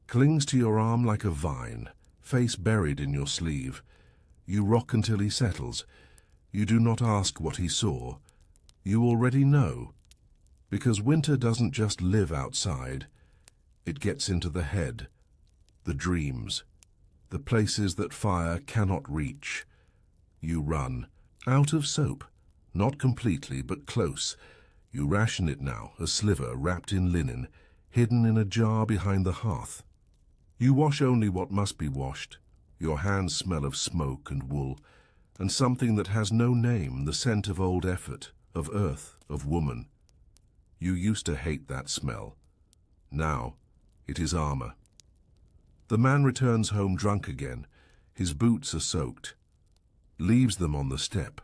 clings to your arm like a vine, face buried in your sleeve. You rock until he settles. You do not ask what he saw. You already know. Because winter doesn't just live outside. It gets into the head, the dreams, the places that fire cannot reach. You run, out of soap, Not completely, but close. You ration it now, a sliver wrapped in linen, hidden in a jar behind the hearth. You wash only what must be washed. Your hands smell of smoke and wool, and something that has no name, the scent of old effort, of earth, of woman. You used to hate that smell. Now, it is armor. The man returns home drunk again. His boots are soaked. Leaves them on the step.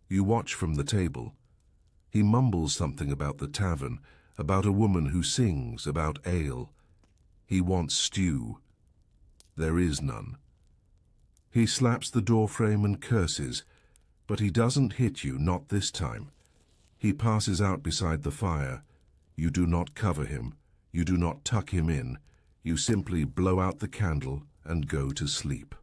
You watch from the table. He mumbles something about the tavern, about a woman who sings, about ale. He wants stew. There is none. He slaps the doorframe and curses, but he doesn't hit you, not this time. He passes out beside the fire. You do not cover him. You do not tuck him in. You simply blow out the candle and go to sleep.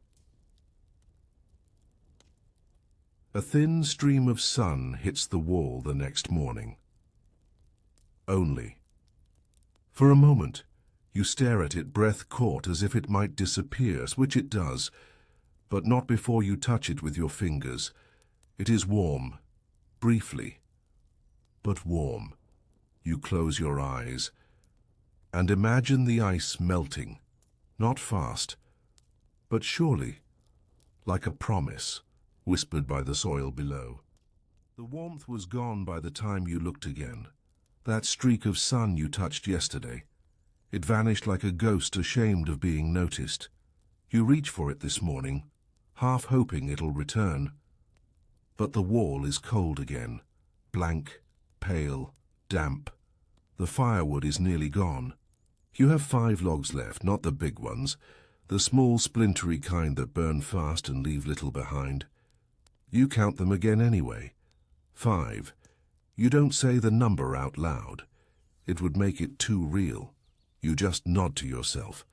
A thin stream of sun hits the wall the next morning. Only. For a moment, you stare at it, breath caught, as if it might disappear, which it does, but not before you touch it with your fingers. It is warm, briefly, but warm. You close your eyes and imagine the ice melting, not fast, but surely, like a promise, whispered by the soil below. The warmth was gone by the time you looked again. That streak of sun you touched yesterday. It vanished like a ghost, ashamed of being noticed. You reach for it this morning, half hoping it'll return. But the wall is cold again, blank, pale, damp. The firewood is nearly gone. You have 5 logs left, not the big ones, the small splintery kind that burn fast and leave little behind. You count them again anyway. 5. You don't say the number out loud. It would make it too real. You just nod to yourself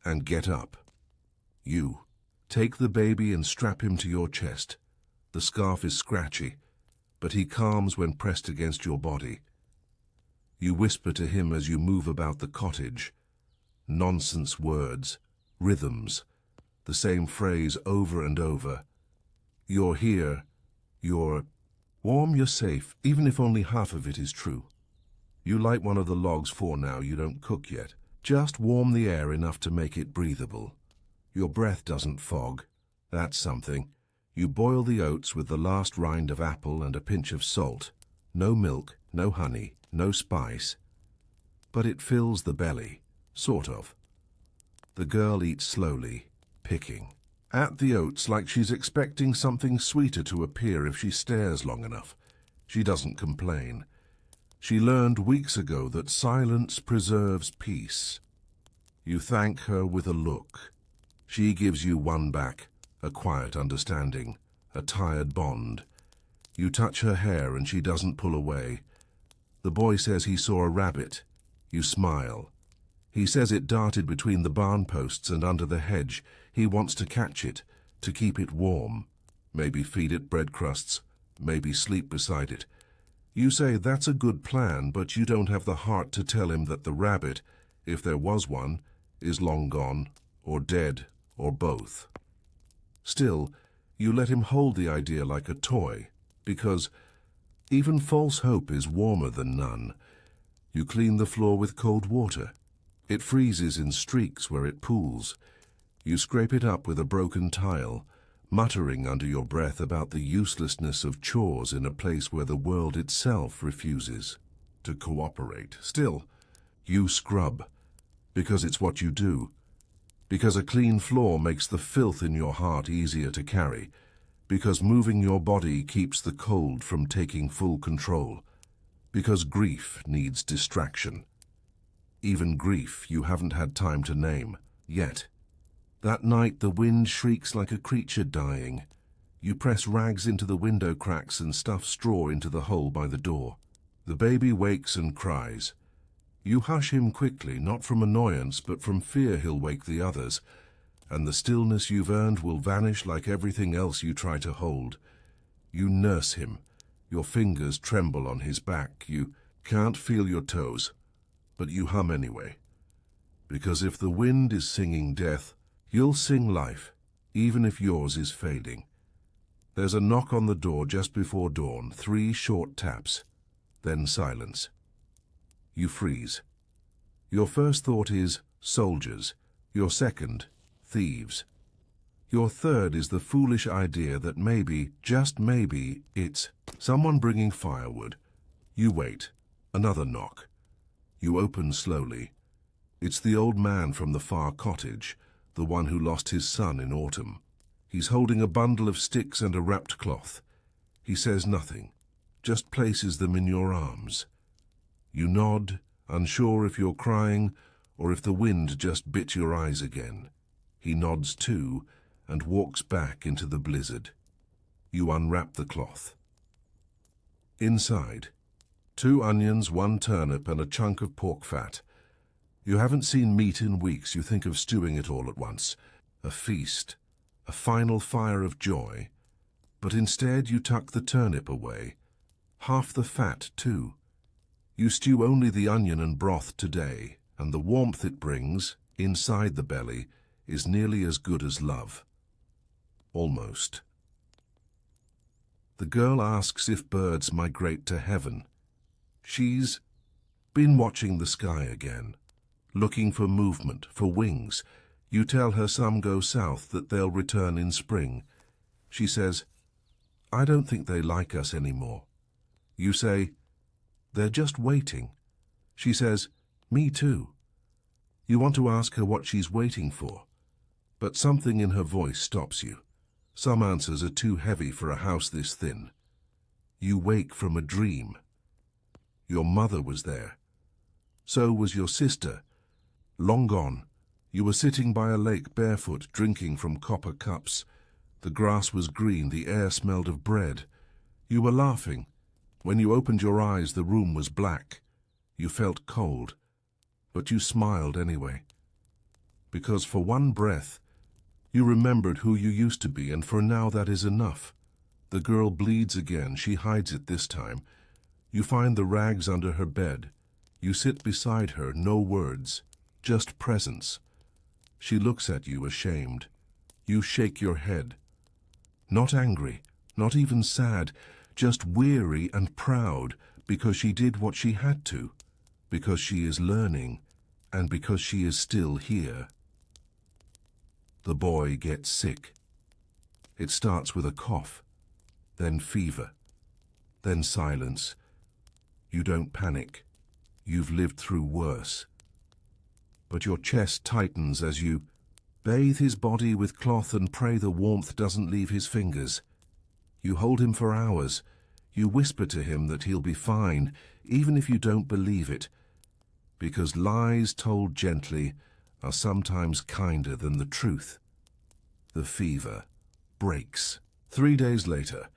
and get up. You take the baby and strap him to your chest. The scarf is scratchy, but he calms when pressed against your body. You whisper to him as you move about the cottage. Nonsense words, rhythms, the same phrase over and over. You're here, you're warm, you're safe, even if only half of it is true. You light one of the logs for now, you don't cook yet. Just warm the air enough to make it breathable. Your breath doesn't fog. That's something. You boil the oats with the last rind of apple and a pinch of salt. No milk, no honey, no spice. But it fills the belly, sort of. The girl eats slowly, picking at the oats like she's expecting something sweeter to appear if she stares long enough. She doesn't complain. She learned weeks ago that silence preserves peace. You thank her with a look. She gives you one back, a quiet understanding, a tired bond. You touch her hair and she doesn't pull away. The boy says he saw a rabbit. You smile. He says it darted between the barn posts and under the hedge. He wants to catch it, to keep it warm. Maybe feed it bread crusts, maybe sleep beside it. You say that's a good plan, but you don't have the heart to tell him that the rabbit, if there was one, is long gone, or dead, or both. Still, you let him hold the idea like a toy, because even false hope is warmer than none. You clean the floor with cold water. It freezes in streaks where it pools. You scrape it up with a broken tile, muttering under your breath about the uselessness of chores in a place where the world itself refuses to cooperate. Still, you scrub, because it's what you do, because a clean floor makes the filth in your heart easier to carry, because moving your body keeps the cold from taking full control, because grief needs distraction. Even grief you haven't had time to name, yet. That night the wind shrieks like a creature dying. You press rags into the window cracks and stuff straw into the hole by the door. The baby wakes and cries. You hush him quickly, not from annoyance, but from fear he'll wake the others, and the stillness you've earned will vanish like everything else you try to hold. You nurse him. Your fingers tremble on his back. You can't feel your toes, but you hum anyway. Because if the wind is singing death, you'll sing life, even if yours is fading. There's a knock on the door just before dawn, 3 short taps, then silence. You freeze. Your first thought is soldiers, your second, thieves. Your third is the foolish idea that maybe, just maybe, it's someone bringing firewood. You wait. Another knock. You open slowly. It's the old man from the far cottage, the one who lost his son in autumn. He's holding a bundle of sticks and a wrapped cloth. He says nothing, just places them in your arms. You nod, unsure if you're crying or if the wind just bit your eyes again. He nods too and walks back into the blizzard. You unwrap the cloth. Inside, 2 onions, 1 turnip and a chunk of pork fat. You haven't seen meat in weeks. You think of stewing it all at once. A feast, a final fire of joy. But instead you tuck the turnip away. Half the fat too. You stew only the onion and broth today, and the warmth it brings, inside the belly, is nearly as good as love. Almost. The girl asks if birds migrate to heaven. She's been watching the sky again, looking for movement, for wings. You tell her some go south, that they'll return in spring. She says, I don't think they like us anymore. You say, they're just waiting. She says, me too. You want to ask her what she's waiting for, but something in her voice stops you. Some answers are too heavy for a house this thin. You wake from a dream. Your mother was there. So was your sister. Long gone. You were sitting by a lake barefoot, drinking from copper cups. The grass was green, the air smelled of bread. You were laughing. When you opened your eyes, the room was black. You felt cold, but you smiled anyway. Because for one breath, you remembered who you used to be, and for now that is enough. The girl bleeds again. She hides it this time. You find the rags under her bed. You sit beside her, no words, just presence. She looks at you, ashamed. You shake your head. Not angry, not even sad, just weary and proud, because she did what she had to, because she is learning, and because she is still here. The boy gets sick. It starts with a cough, then fever, then silence. You don't panic. You've lived through worse. But your chest tightens as you bathe his body with cloth and pray the warmth doesn't leave his fingers. You hold him for hours. You whisper to him that he'll be fine, even if you don't believe it, because lies told gently are sometimes kinder than the truth. The fever breaks. 3 days later.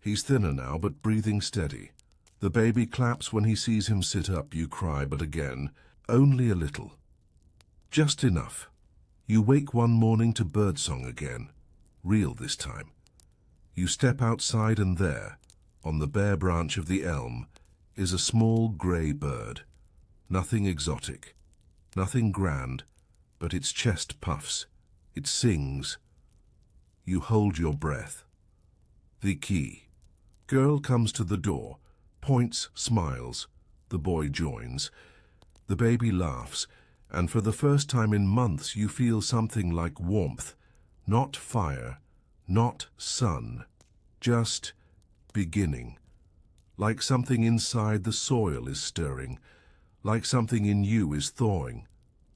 He's thinner now, but breathing steady. The baby claps when he sees him sit up. You cry, but again, only a little. Just enough. You wake one morning to birdsong again, real this time. You step outside and there, on the bare branch of the elm, is a small grey bird. Nothing exotic, nothing grand, but its chest puffs. It sings. You hold your breath. The key. Girl comes to the door, points, smiles. The boy joins. The baby laughs, and for the first time in months you feel something like warmth. Not fire, not sun, just beginning. Like something inside the soil is stirring, like something in you is thawing,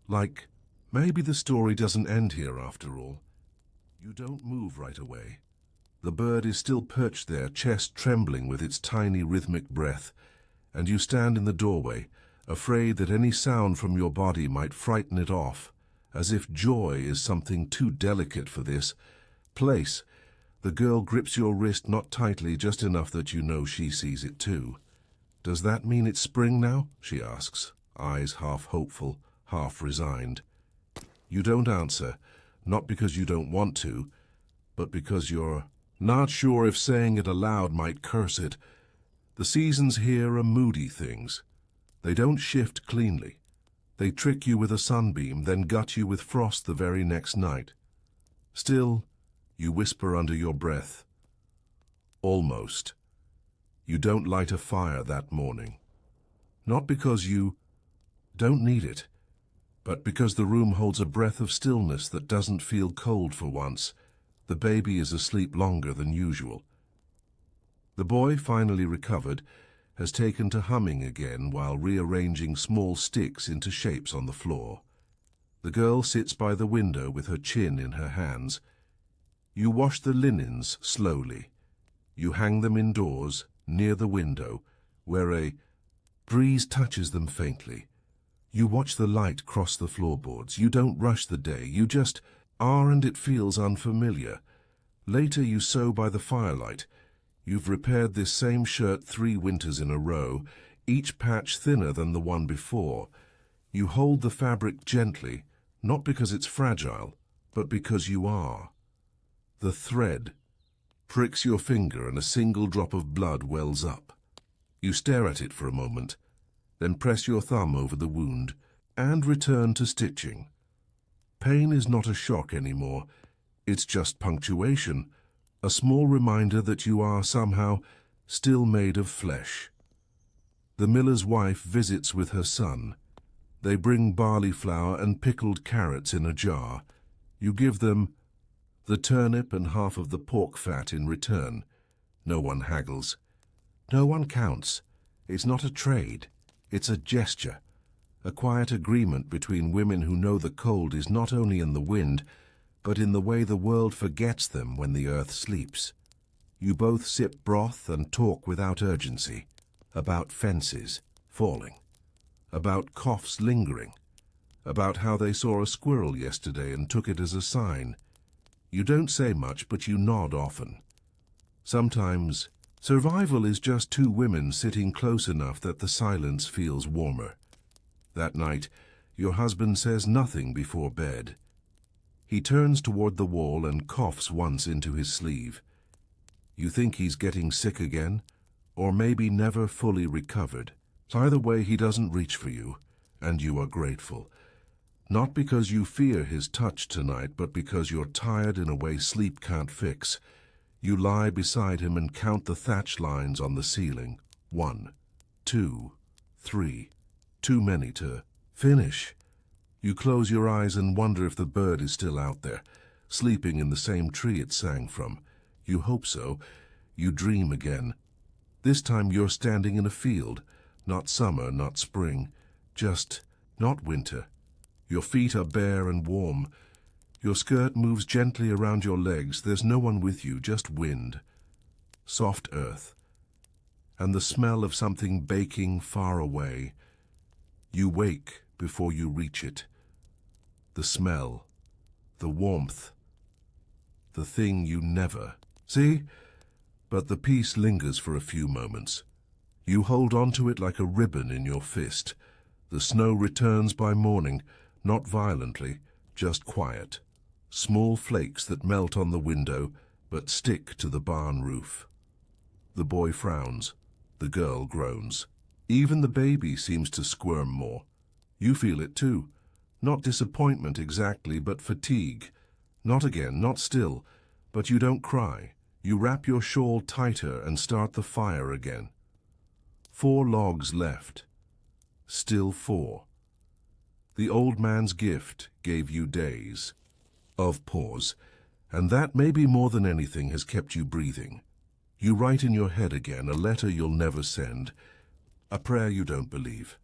like maybe the story doesn't end here after all. You don't move right away. The bird is still perched there, chest trembling with its tiny rhythmic breath, and you stand in the doorway, afraid that any sound from your body might frighten it off, as if joy is something too delicate for this place. The girl grips your wrist, not tightly, just enough that you know she sees it too. Does that mean it's spring now? She asks, eyes half hopeful, half resigned. You don't answer, not because you don't want to, but because you're not sure if saying it aloud might curse it. The seasons here are moody things. They don't shift cleanly. They trick you with a sunbeam, then gut you with frost the very next night. Still, you whisper under your breath, Almost. You don't light a fire that morning. Not because you don't need it, but because the room holds a breath of stillness that doesn't feel cold for once. The baby is asleep longer than usual. The boy, finally recovered, has taken to humming again while rearranging small sticks into shapes on the floor. The girl sits by the window with her chin in her hands. You wash the linens slowly. You hang them indoors, near the window, where a breeze touches them faintly. You watch the light cross the floorboards. You don't rush the day. You just are, and it feels unfamiliar. Later you sew by the firelight. You've repaired this same shirt 3 winters in a row, each patch thinner than the one before. You hold the fabric gently, not because it's fragile, but because you are. The thread pricks your finger and a single drop of blood wells up. You stare at it for a moment, then press your thumb over the wound and return to stitching. Pain is not a shock anymore. It's just punctuation, a small reminder that you are somehow still made of flesh. The miller's wife visits with her son. They bring barley flour and pickled carrots in a jar. You give them the turnip and half of the pork fat in return. No one haggles. No one counts. It's not a trade. It's a gesture, a quiet agreement between women who know the cold is not only in the wind, but in the way the world forgets them when the earth sleeps. You both sip broth and talk without urgency, about fences falling, about coughs lingering, about how they saw a squirrel yesterday and took it as a sign. You don't say much, but you nod often. Sometimes survival is just 2 women sitting close enough that the silence feels warmer. That night, your husband says nothing before bed. He turns toward the wall and coughs once into his sleeve. You think he's getting sick again, or maybe never fully recovered. Either way, he doesn't reach for you, and you are grateful. Not because you fear his touch tonight, but because you're tired in a way sleep can't fix. You lie beside him and count the thatch lines on the ceiling. 1, 2, 3. Too many to finish. You close your eyes and wonder if the bird is still out there, sleeping in the same tree it sang from. You hope so. You dream again. This time you're standing in a field. Not summer, not spring. Just not winter. Your feet are bare and warm. Your skirt moves gently around your legs. There's no one with you, just wind, soft earth, and the smell of something baking far away. You wake before you reach it. The smell, the warmth, the thing you never see. But the peace lingers for a few moments. You hold onto it like a ribbon in your fist. The snow returns by morning, not violently, just quiet. Small flakes that melt on the window, but stick to the barn roof. The boy frowns. The girl groans. Even the baby seems to squirm more. You feel it too. Not disappointment exactly, but fatigue. Not again, not still. But you don't cry. You wrap your shawl tighter and start the fire again. 4 logs left. Still 4. The old man's gift gave you days of pause, and that maybe more than anything has kept you breathing. You write in your head again a letter you'll never send, a prayer you don't believe.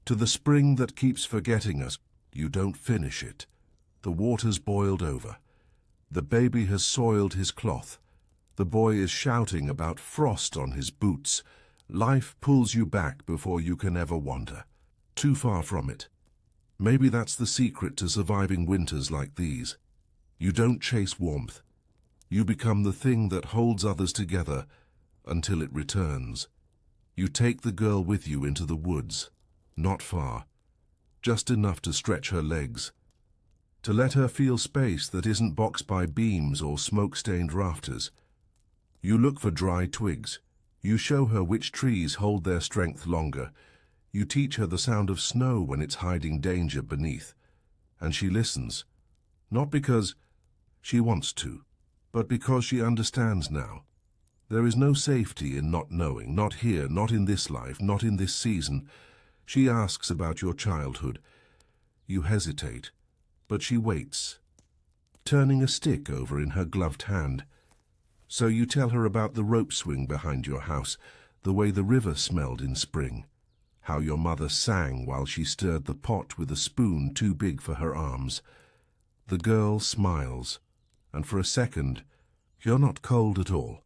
To the spring that keeps forgetting us, you don't finish it. The water's boiled over. The baby has soiled his cloth. The boy is shouting about frost on his boots. Life pulls you back before you can ever wander. Too far from it. Maybe that's the secret to surviving winters like these. You don't chase warmth. You become the thing that holds others together until it returns. You take the girl with you into the woods, not far, just enough to stretch her legs, to let her feel space that isn't boxed by beams or smoke-stained rafters. You look for dry twigs. You show her which trees hold their strength longer. You teach her the sound of snow when it's hiding danger beneath. And she listens, not because she wants to, but because she understands now. There is no safety in not knowing, not here, not in this life, not in this season. She asks about your childhood. You hesitate, but she waits, turning a stick over in her gloved hand. So you tell her about the rope swing behind your house, the way the river smelled in spring, how your mother sang while she stirred the pot with a spoon too big for her arms. The girl smiles, and for a second, you're not cold at all.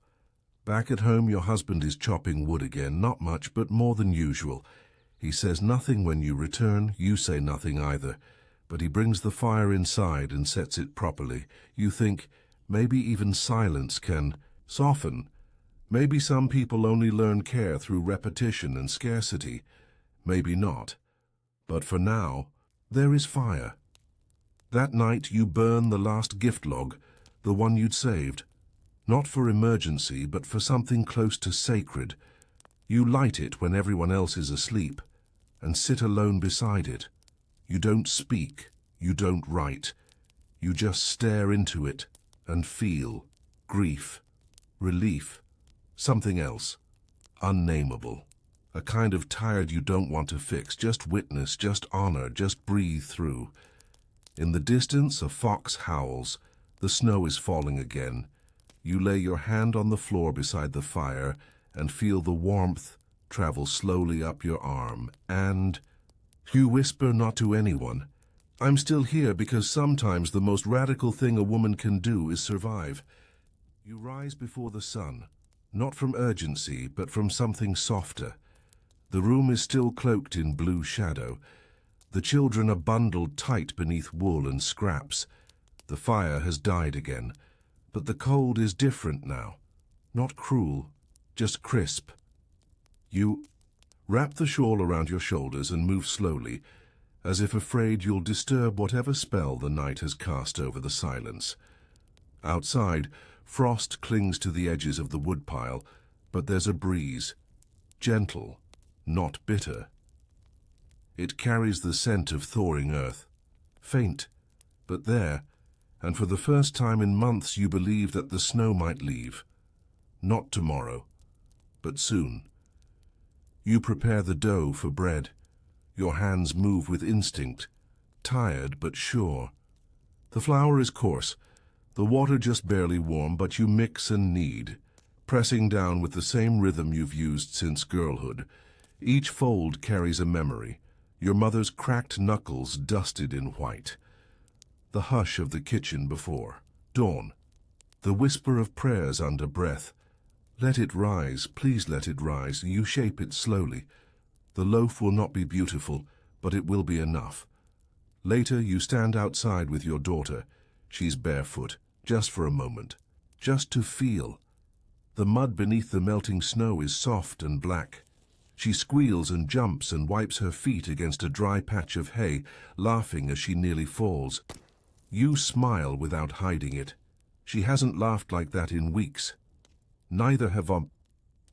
Back at home, your husband is chopping wood again, not much, but more than usual. He says nothing when you return, you say nothing either, but he brings the fire inside and sets it properly. You think, maybe even silence can soften. Maybe some people only learn care through repetition and scarcity. Maybe not. But for now, there is fire. That night you burn the last gift log, the one you'd saved. Not for emergency, but for something close to sacred. You light it when everyone else is asleep, and sit alone beside it. You don't speak, you don't write. You just stare into it and feel grief, relief, something else, unnameable. A kind of tired you don't want to fix, just witness, just honor, just breathe through. In the distance, a fox howls. The snow is falling again. You lay your hand on the floor beside the fire and feel the warmth travel slowly up your arm, and you whisper not to anyone. I'm still here because sometimes the most radical thing a woman can do is survive. You rise before the sun, not from urgency, but from something softer. The room is still cloaked in blue shadow. The children are bundled tight beneath wool and scraps. The fire has died again. But the cold is different now. Not cruel, just crisp. You wrap the shawl around your shoulders and move slowly, as if afraid you'll disturb whatever spell the night has cast over the silence. Outside, frost clings to the edges of the woodpile, but there's a breeze, gentle, not bitter. It carries the scent of thawing earth, faint, but there, and for the first time in months you believe that the snow might leave. Not tomorrow, but soon. You prepare the dough for bread. Your hands move with instinct, tired but sure. The flour is coarse, the water just barely warm, but you mix and knead, pressing down with the same rhythm you've used since girlhood. Each fold carries a memory, your mother's cracked knuckles dusted in white. The hush of the kitchen before dawn, the whisper of prayers under breath. Let it rise, please let it rise. You shape it slowly. The loaf will not be beautiful, but it will be enough. Later you stand outside with your daughter. She's barefoot, just for a moment, just to feel. The mud beneath the melting snow is soft and black. She squeals and jumps and wipes her feet against a dry patch of hay, laughing as she nearly falls. You smile without hiding it. She hasn't laughed like that in weeks. Neither have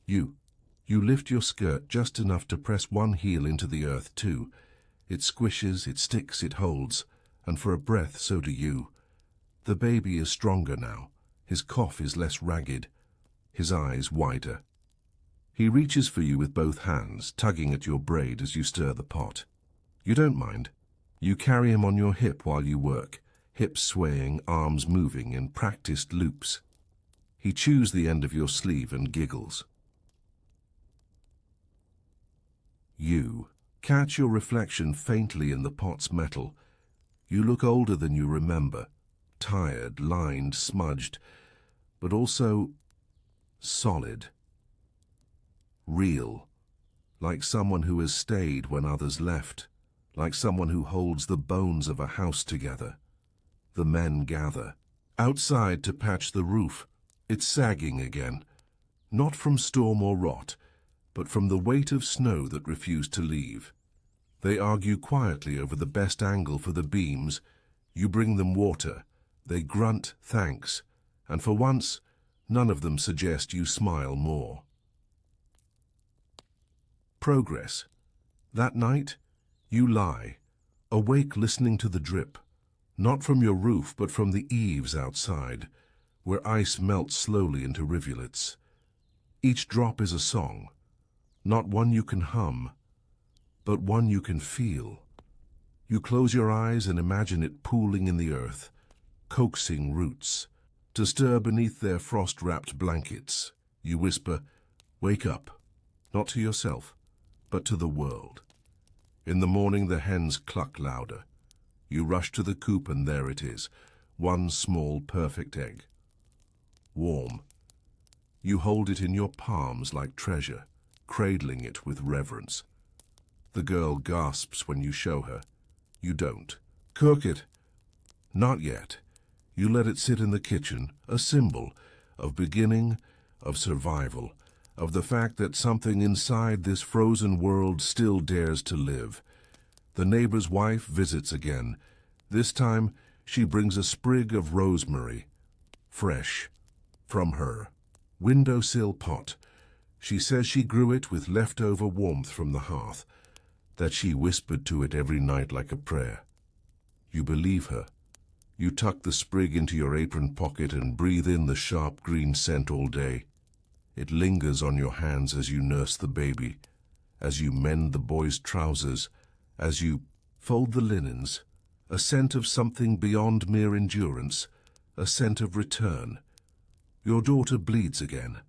you. You lift your skirt just enough to press one heel into the earth too. It squishes, it sticks, it holds, and for a breath so do you. The baby is stronger now. His cough is less ragged, his eyes wider. He reaches for you with both hands, tugging at your braid as you stir the pot. You don't mind. You carry him on your hip while you work, hips swaying, arms moving in practiced loops. He chews the end of your sleeve and giggles. You catch your reflection faintly in the pot's metal. You look older than you remember, tired, lined, smudged, but also solid. Real, like someone who has stayed when others left, like someone who holds the bones of a house together. The men gather. Outside to patch the roof. It's sagging again. Not from storm or rot, but from the weight of snow that refused to leave. They argue quietly over the best angle for the beams. You bring them water. They grunt thanks, and for once, none of them suggest you smile more. Progress. That night, you lie, awake listening to the drip, not from your roof but from the eaves outside, where ice melts slowly into rivulets. Each drop is a song, not one you can hum, but one you can feel. You close your eyes and imagine it pooling in the earth, coaxing roots, to stir beneath their frost-wrapped blankets. You whisper, "Wake up," not to yourself, but to the world. In the morning the hens cluck louder. You rush to the coop and there it is, one small perfect egg. Warm. You hold it in your palms like treasure, cradling it with reverence. The girl gasps when you show her. You don't. Cook it. Not yet. You let it sit in the kitchen, a symbol of beginning, of survival, of the fact that something inside this frozen world still dares to live. The neighbor's wife visits again. This time, she brings a sprig of rosemary, fresh, from her windowsill pot. She says she grew it with leftover warmth from the hearth, that she whispered to it every night like a prayer. You believe her. You tuck the sprig into your apron pocket and breathe in the sharp green scent all day. It lingers on your hands as you nurse the baby, as you mend the boy's trousers, as you fold the linens, a scent of something beyond mere endurance, a scent of return. Your daughter bleeds again.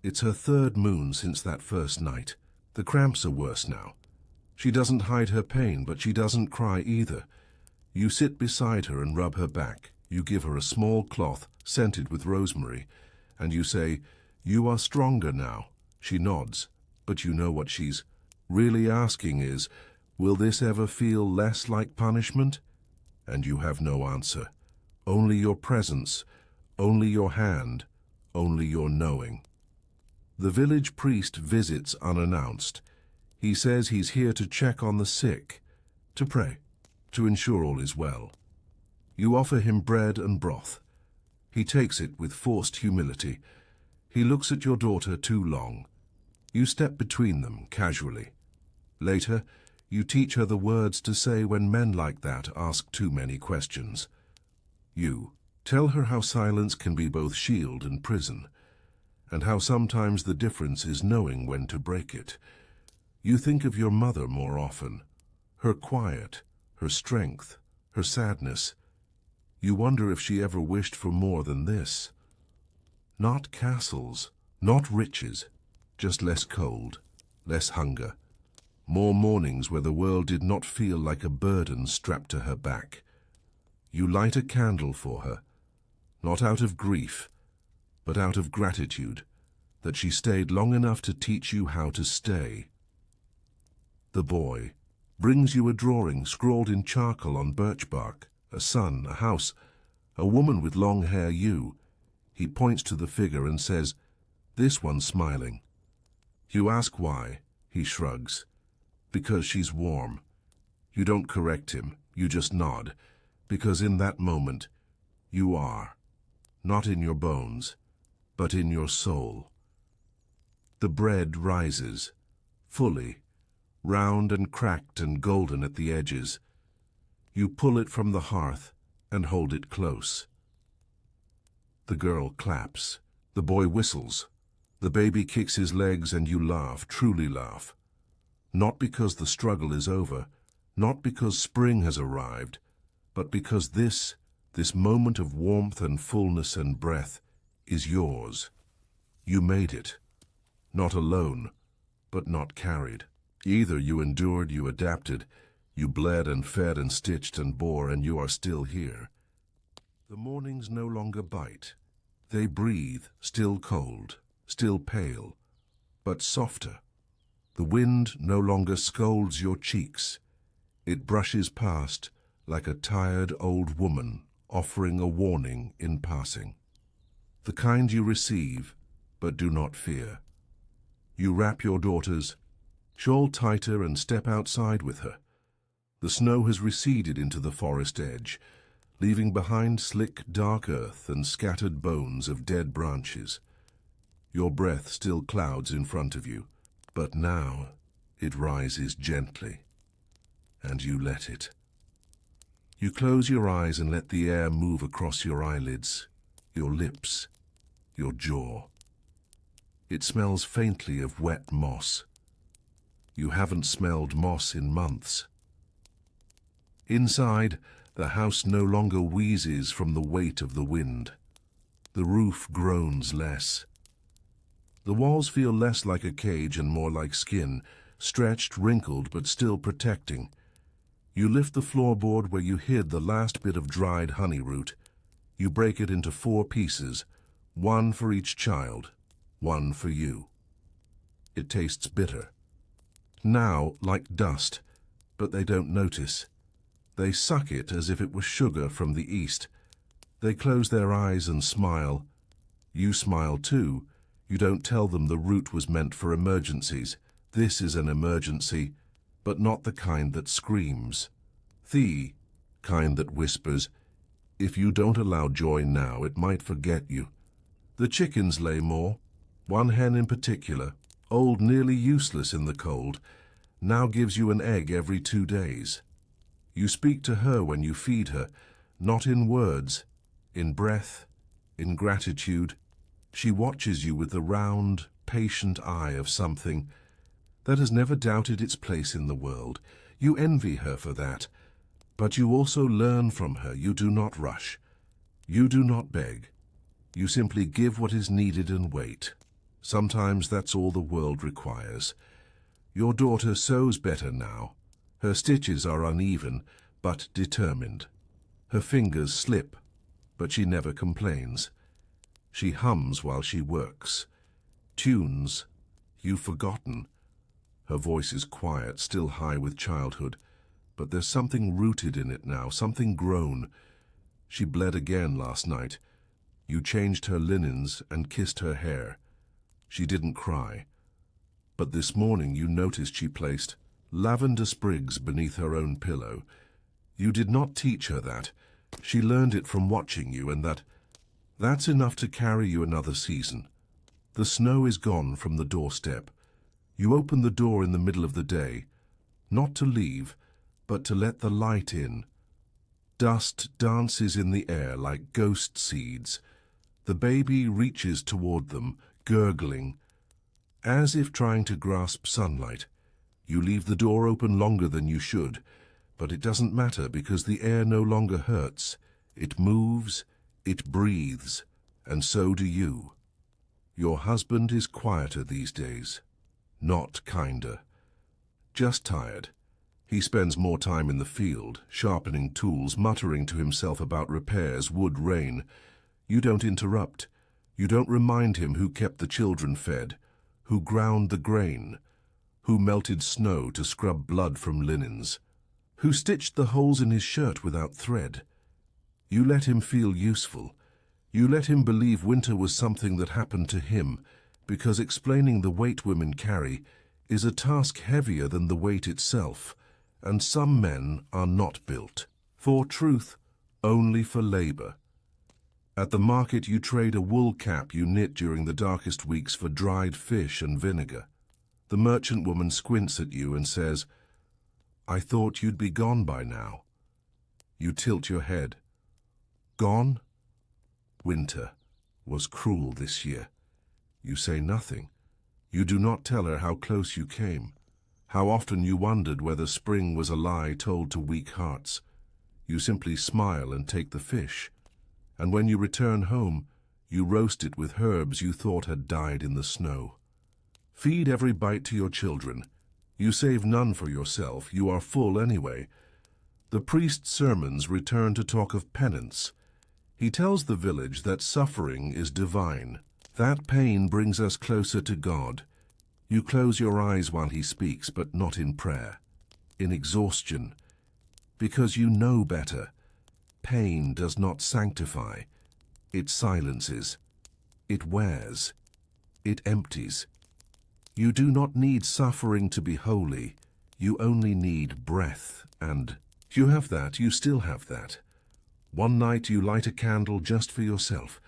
It's her third moon since that first night. The cramps are worse now. She doesn't hide her pain, but she doesn't cry either. You sit beside her and rub her back. You give her a small cloth scented with rosemary, and you say, "You are stronger now." She nods, but you know what she's really asking is, "Will this ever feel less like punishment?" And you have no answer. Only your presence, only your hand, only your knowing. The village priest visits unannounced. He says he's here to check on the sick, to pray, to ensure all is well. You offer him bread and broth. He takes it with forced humility. He looks at your daughter too long. You step between them casually. Later, you teach her the words to say when men like that ask too many questions. You tell her how silence can be both shield and prison, and how sometimes the difference is knowing when to break it. You think of your mother more often, her quiet, her strength, her sadness. You wonder if she ever wished for more than this. Not castles, not riches, just less cold, less hunger, more mornings where the world did not feel like a burden strapped to her back. You light a candle for her, not out of grief, but out of gratitude, that she stayed long enough to teach you how to stay. The boy brings you a drawing scrawled in charcoal on birch bark, a sun, a house, a woman with long hair. He points to the figure and says, "This one's smiling." You ask why. He shrugs. Because she's warm. You don't correct him, you just nod, because in that moment, you are, not in your bones, but in your soul. The bread rises, fully, round and cracked and golden at the edges. You pull it from the hearth and hold it close. The girl claps. The boy whistles. The baby kicks his legs and you laugh, truly laugh. Not because the struggle is over, not because spring has arrived, but because this moment of warmth and fullness and breath is yours. You made it. Not alone, but not carried. Either you endured, you adapted, you bled and fed and stitched and bore, and you are still here. The mornings no longer bite. They breathe, still cold, still pale, but softer. The wind no longer scolds your cheeks. It brushes past like a tired old woman offering a warning in passing. The kind you receive, but do not fear. You wrap your daughter's shawl tighter and step outside with her. The snow has receded into the forest edge, leaving behind slick, dark earth and scattered bones of dead branches. Your breath still clouds in front of you, but now it rises gently, and you let it. You close your eyes and let the air move across your eyelids, your lips, your jaw. It smells faintly of wet moss. You haven't smelled moss in months. Inside, the house no longer wheezes from the weight of the wind. The roof groans less. The walls feel less like a cage and more like skin, stretched, wrinkled, but still protecting. You lift the floorboard where you hid the last bit of dried honey root. You break it into 4 pieces, 1 for each child, 1 for you. It tastes bitter. Now like dust, but they don't notice. They suck it as if it were sugar from the east. They close their eyes and smile. You smile too. You don't tell them the root was meant for emergencies. This is an emergency, but not the kind that screams. The kind that whispers, if you don't allow joy now, it might forget you. The chickens lay more. 1 hen in particular, old, nearly useless in the cold, now gives you an egg every 2 days. You speak to her when you feed her, not in words, in breath, in gratitude. She watches you with the round, patient eye of something that has never doubted its place in the world. You envy her for that, but you also learn from her. You do not rush. You do not beg. You simply give what is needed and wait. Sometimes that's all the world requires. Your daughter sews better now. Her stitches are uneven, but determined. Her fingers slip, but she never complains. She hums while she works. Tunes you've forgotten. Her voice is quiet, still high with childhood, but there's something rooted in it now, something grown. She bled again last night. You changed her linens and kissed her hair. She didn't cry, but this morning you noticed she placed lavender sprigs beneath her own pillow. You did not teach her that. She learned it from watching you, and that's enough to carry you another season. The snow is gone from the doorstep. You open the door in the middle of the day, not to leave, but to let the light in. Dust dances in the air like ghost seeds. The baby reaches toward them, gurgling, as if trying to grasp sunlight. You leave the door open longer than you should, but it doesn't matter because the air no longer hurts. It moves, it breathes, and so do you. Your husband is quieter these days, not kinder. Just tired. He spends more time in the field, sharpening tools, muttering to himself about repairs, wood, rain. You don't interrupt. You don't remind him who kept the children fed, who ground the grain, who melted snow to scrub blood from linens, who stitched the holes in his shirt without thread. You let him feel useful. You let him believe winter was something that happened to him, because explaining the weight women carry is a task heavier than the weight itself, and some men are not built for truth, only for labor. At the market you trade a wool cap you knit during the darkest weeks for dried fish and vinegar. The merchant woman squints at you and says, "I thought you'd be gone by now." You tilt your head. Gone? Winter was cruel this year. You say nothing. You do not tell her how close you came, how often you wondered whether spring was a lie told to weak hearts. You simply smile and take the fish, and when you return home, you roast it with herbs you thought had died in the snow. Feed every bite to your children. You save none for yourself. You are full anyway. The priest's sermons return to talk of penance. He tells the village that suffering is divine. That pain brings us closer to God. You close your eyes while he speaks, but not in prayer, in exhaustion, because you know better. Pain does not sanctify. It silences. It wears. It empties. You do not need suffering to be holy. You only need breath, and you have that, you still have that. One night you light a candle just for yourself.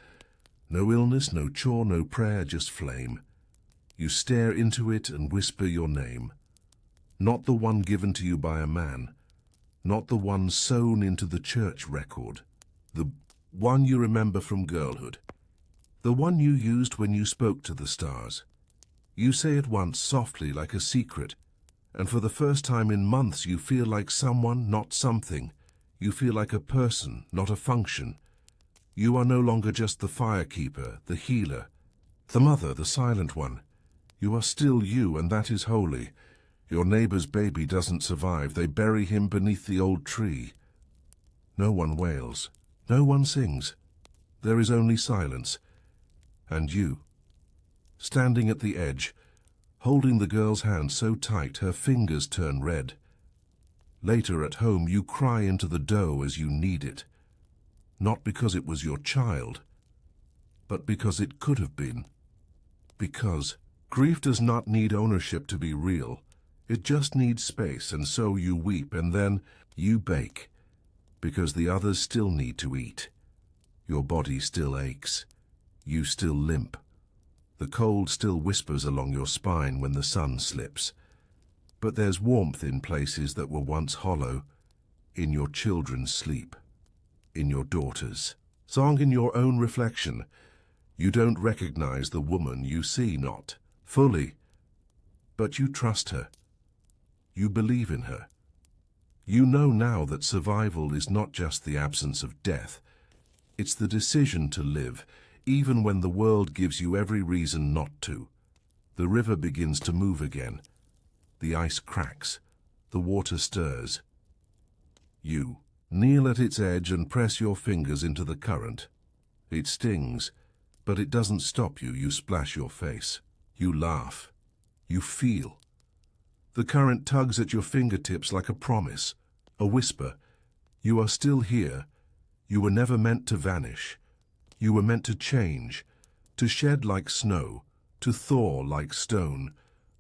No illness, no chore, no prayer, just flame. You stare into it and whisper your name. Not the one given to you by a man, not the one sewn into the church record, the one you remember from girlhood, the one you used when you spoke to the stars. You say it once softly like a secret, and for the first time in months you feel like someone, not something. You feel like a person, not a function. You are no longer just the firekeeper, the healer, the mother, the silent one. You are still you, and that is holy. Your neighbor's baby doesn't survive. They bury him beneath the old tree. No one wails. No one sings. There is only silence. And you, standing at the edge, holding the girl's hand so tight her fingers turn red. Later at home you cry into the dough as you need it. Not because it was your child, but because it could have been. Because grief does not need ownership to be real. It just needs space, and so you weep, and then you bake, because the others still need to eat. Your body still aches. You still limp. The cold still whispers along your spine when the sun slips. But there's warmth in places that were once hollow, in your children's sleep, in your daughters. Song in your own reflection. You don't recognize the woman you see not fully, but you trust her. You believe in her. You know now that survival is not just the absence of death. It's the decision to live, even when the world gives you every reason not to. The river begins to move again. The ice cracks. The water stirs. You kneel at its edge and press your fingers into the current. It stings, but it doesn't stop you. You splash your face. You laugh. You feel. The current tugs at your fingertips like a promise, a whisper. You are still here. You were never meant to vanish. You were meant to change, to shed like snow, to thaw like stone,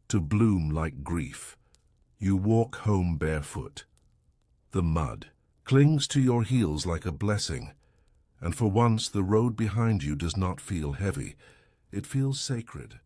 to bloom like grief. You walk home barefoot. The mud clings to your heels like a blessing, and for once the road behind you does not feel heavy. It feels sacred.